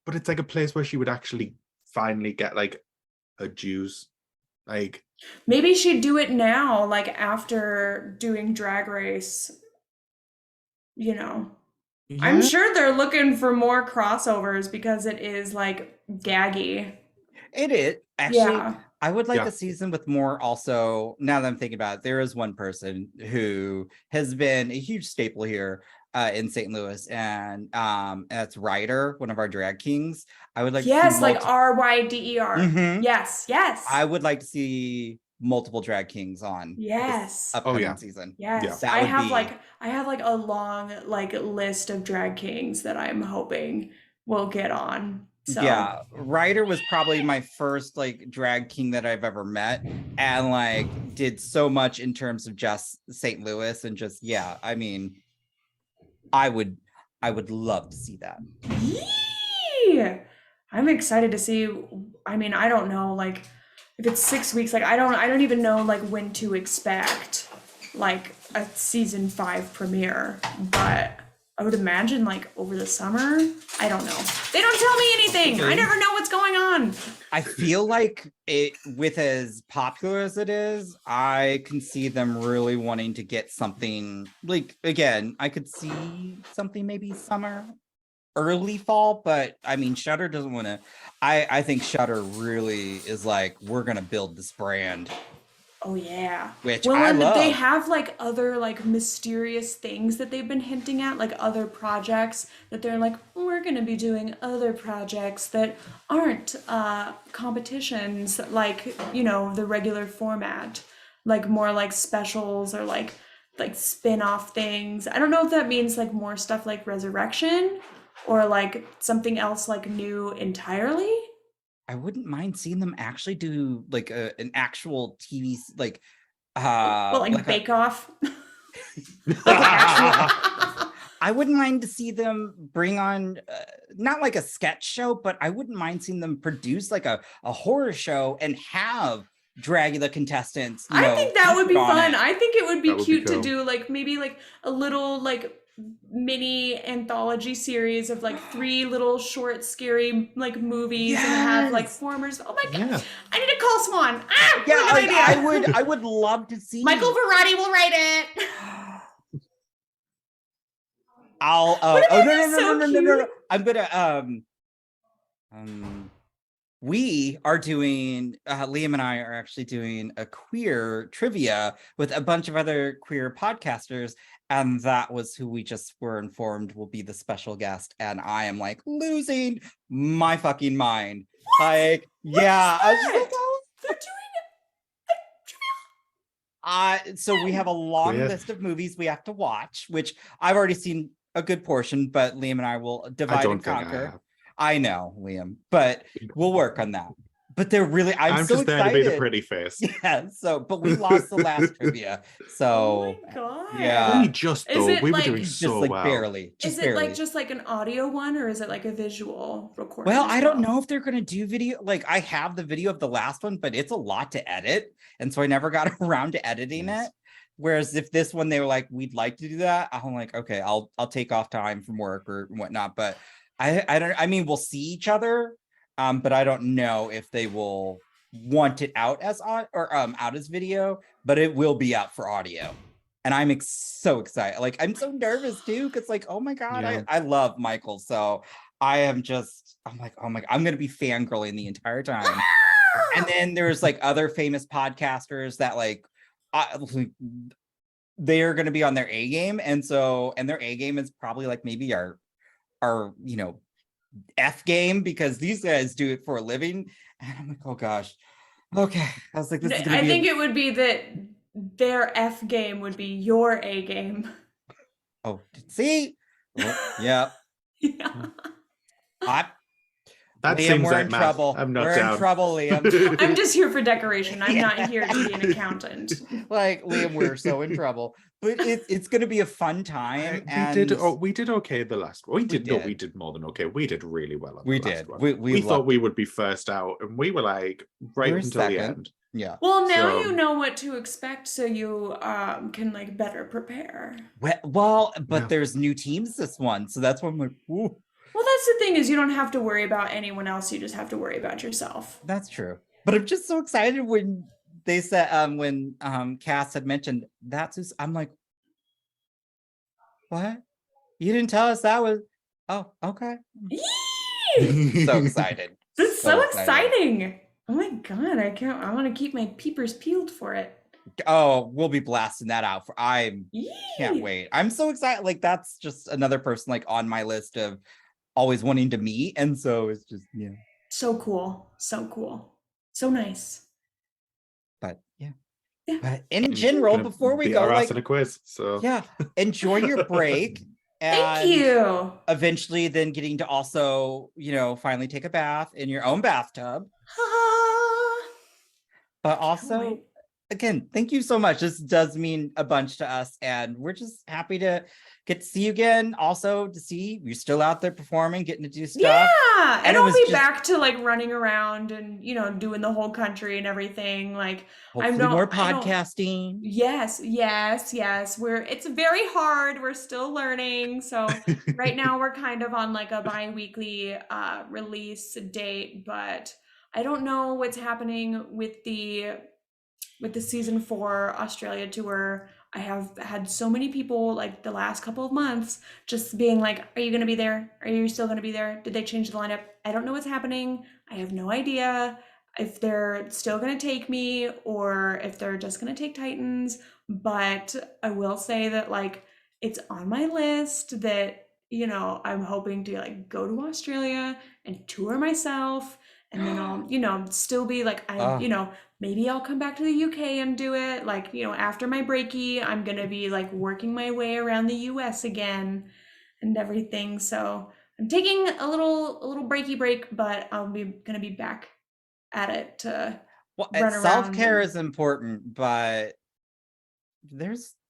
But it's like a place where she would actually finally get like her dues. Like, Maybe she'd do it now, like after doing Drag Race. I'm yeah. sure they're looking for more crossovers because it is like gaggy. It is. Actually, Yeah. I would like Yeah. a season with more also, now that I'm thinking about it, there is one person who has been a huge staple here in St. Louis, and that's Ryder, one of our drag kings. I would like to Yes, see like RYDER. Mhm. Yes. I would like to see multiple drag kings on Yes. this upcoming yeah. season. Yes. That I would have be- like a long like list of drag kings that I'm hoping will get on. So Yeah, Ryder was probably my first like drag king that I've ever met, and like did so much in terms of just St. Louis, and just, yeah, I mean, I would love to see that. Yee! I'm excited to see. I mean, I don't know, like if it's 6 weeks, like I don't even know like when to expect like a season 5 premiere, but I would imagine like over the summer. I don't know. They don't tell me anything. I never know what's going on. I feel like it, with as popular as it is, I can see them really wanting to get something like, again, I could see something maybe summer, early fall, but I mean, Shudder doesn't want to. I think Shudder really is like, we're gonna build this brand, Oh yeah. which Well, I and love. they have like other like mysterious things that they've been hinting at, like other projects that they're like, we're gonna be doing other projects that aren't competitions like, the regular format, like more like specials or like spin-off things. I don't know if that means like more stuff like Resurrection or like something else like new entirely. I wouldn't mind seeing them actually do like an actual TV like like Bake Off. I wouldn't mind to see them bring on not like a sketch show, but I wouldn't mind seeing them produce like a horror show and have Dragula contestants. I think that would be fun. It. I think it would be That would be cute to cool. do like maybe like a little like mini anthology series of like 3 little short scary like movies and have like formers. Oh my god, Yeah. I need to call Swan. Yeah, what a good idea. I would love to see Michael Verratti will write it. I'll Wouldn't oh that be so no. I'm gonna we are doing Liam and I are actually doing a queer trivia with a bunch of other queer podcasters, and that was who we just were informed will be the special guest, and I am like losing my fucking mind. Like, yeah, I was just like, oh, They're doing trivia. so we have a long Weird. list of movies we have to watch, which I've already seen a good portion, but Liam and I will divide and conquer. I know, Liam, but we'll work on that. But they're really, I'm so just excited. there to be the pretty face. Yeah, so, but we lost the last trivia. So, Oh my god. yeah. We just, Is though, it we were like- doing just so like well. barely. Is it like just like an audio one or is it like a visual recording? Well, as I don't know if they're going to do video. Like, I have the video of the last one, but it's a lot to edit. And so I never got around to editing it. Whereas if this one, they were like, we'd like to do that. I'm like, okay, I'll take off time from work or whatnot. But I mean, we'll see each other. But I don't know if they will want it out as out as video, but it will be out for audio. And I'm so excited. Like, I'm so nervous too, because like, oh my God, Yeah. I love Michael. So I'm like, oh my God, I'm gonna be fangirling the entire time. And then there's like other famous podcasters that like they're gonna be on their A game. And their A game is probably like maybe our F game, because these guys do it for a living. And I'm like, oh gosh. Okay. I was like, this is gonna be it would be that their F game would be your A game. Oh, see? Well, yeah. Yeah. That Liam, seems we're like in math. trouble. I'm not we're down. in trouble, Liam. I'm just here for decoration. I'm not here to be an accountant. Like, Liam, we're so in trouble. But it's gonna be a fun time. We did okay the last one. We did more than okay. We did really well on the last one. We thought we would be first out, and we were like right until the end. Yeah. Well, now you know what to expect, so you can like better prepare. Well, but there's new teams this one, so that's when we're. Ooh. Well, that's the thing, is you don't have to worry about anyone else. You just have to worry about yourself. That's true. But I'm just so excited when they said when Cass had mentioned that's who's, I'm like, what? You didn't tell us that was. Oh, okay. So excited. This is so exciting. Oh my God, I want to keep my peepers peeled for it. Oh, we'll be blasting that out can't wait. I'm so excited. Like, that's just another person like on my list of always wanting to meet. And so it's just, yeah. So cool. So cool. So nice. But yeah. Yeah. But in general, before we go, like, in a quiz, so yeah, enjoy your break. Thank you. Eventually then getting to also, finally take a bath in your own bathtub. But also, again, thank you so much. This does mean a bunch to us, and we're just happy to get to see you again. Also, to see you're still out there performing, getting to do stuff. Yeah, and I'll be back to like running around and doing the whole country and everything. Like, hopefully more podcasting. Yes. It's very hard. We're still learning. So right now we're kind of on like a bi-weekly release date, but I don't know what's happening with the season 4 Australia tour. I have had so many people like the last couple of months just being like, are you going to be there? Are you still going to be there? Did they change the lineup? I don't know what's happening. I have no idea if they're still going to take me or if they're just going to take Titans. But I will say that like it's on my list that, I'm hoping to like go to Australia and tour myself. And then I'll, still be like, maybe I'll come back to the UK and do it. Like, after my breaky, I'm going to be like working my way around the US again and everything. So I'm taking a little breaky break, but I'm going to be back at it to Well, run around. self-care and- is important, but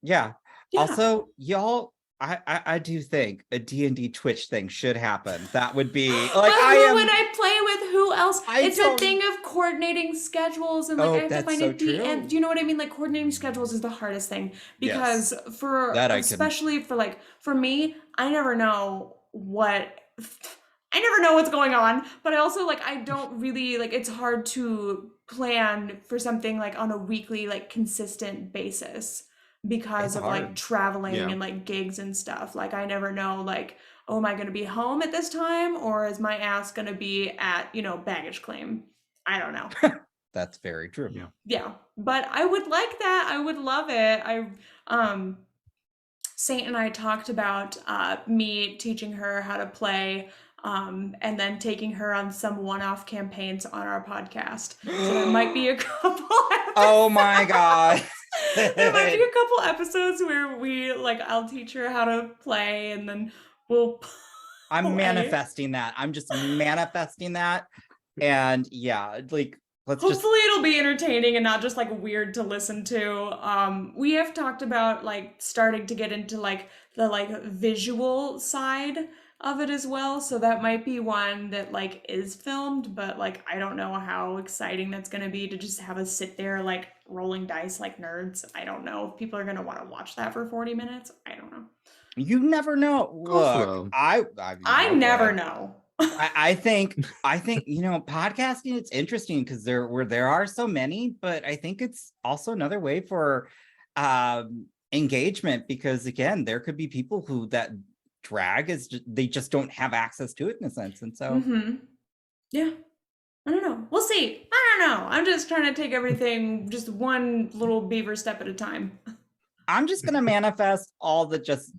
yeah. Yeah. Also, y'all, I do think a D&D Twitch thing should happen. That would be like but who would I play with? Who else? It's a thing of coordinating schedules and like I have to find a DM. Do you know what I mean? Like coordinating schedules is the hardest thing because especially for me, I never know what's going on, but I also like I don't really like it's hard to plan for something like on a weekly like consistent basis because of like traveling and like gigs and stuff. Like I never know like, oh, am I going to be home at this time or is my ass going to be at, baggage claim? I don't know. That's very true. Yeah, but I would like that. I would love it. Saint and I talked about me teaching her how to play and then taking her on some one-off campaigns on our podcast. So there might be a couple episodes. Oh my god. There might be a couple episodes where I'll teach her how to play and then we'll I'm manifesting that. I'm just manifesting that. And yeah, like hopefully it'll be entertaining and not just like weird to listen to. We have talked about like starting to get into like the like visual side of it as well, so that might be one that like is filmed, but like I don't know how exciting that's going to be to just have us sit there like rolling dice like nerds. I don't know if people are going to want to watch that for 40 minutes. I don't know. You never know. Look, I never know. I think podcasting, it's interesting because there are so many, but I think it's also another way for engagement because again, there could be people who that drag is they just don't have access to it in a sense, and so yeah, I don't know. We'll see. I don't know. I'm just trying to take everything just one little beaver step at a time. I'm just gonna manifest all the just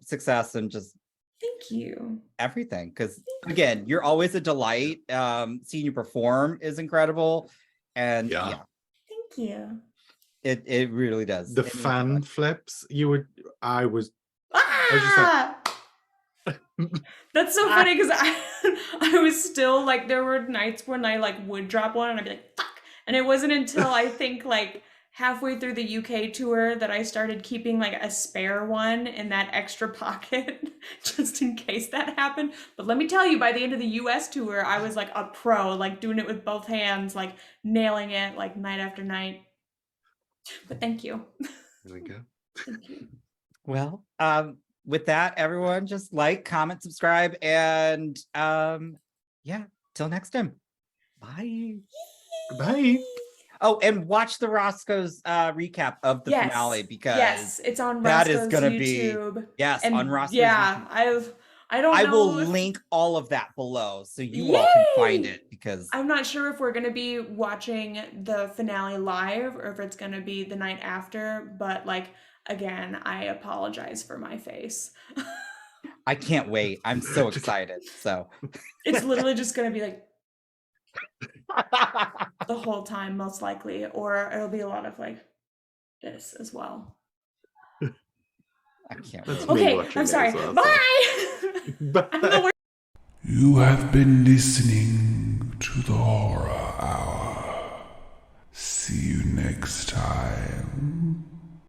success and just thank you everything because again, you're always a delight. Seeing you perform is incredible, and yeah. Thank you. It really does. The fan flips. I was just like, that's so funny because I was still like there were nights when I like would drop one and I'd be like fuck, and it wasn't until I think like halfway through the UK tour that I started keeping like a spare one in that extra pocket just in case that happened. But let me tell you, by the end of the US tour, I was like a pro, like doing it with both hands, like nailing it like night after night. But thank you. There we go. Thank you. Well, with that, everyone, just like, comment, subscribe, and yeah, till next time. Bye. Bye. Oh, and watch the Roscoe's recap of the finale because it's on that Roscoe's is gonna YouTube. on Roscoe's yeah, YouTube. I will link all of that below so you all can find it because I'm not sure if we're going to be watching the finale live or if it's going to be the night after, but like again, I apologize for my face. I can't wait. I'm so excited. So it's literally just going to be like the whole time most likely, or it'll be a lot of like this as well. I can't wait. Okay, I'm sorry. Well, Bye. Bye. You have been listening to the Horror Hour. See you next time.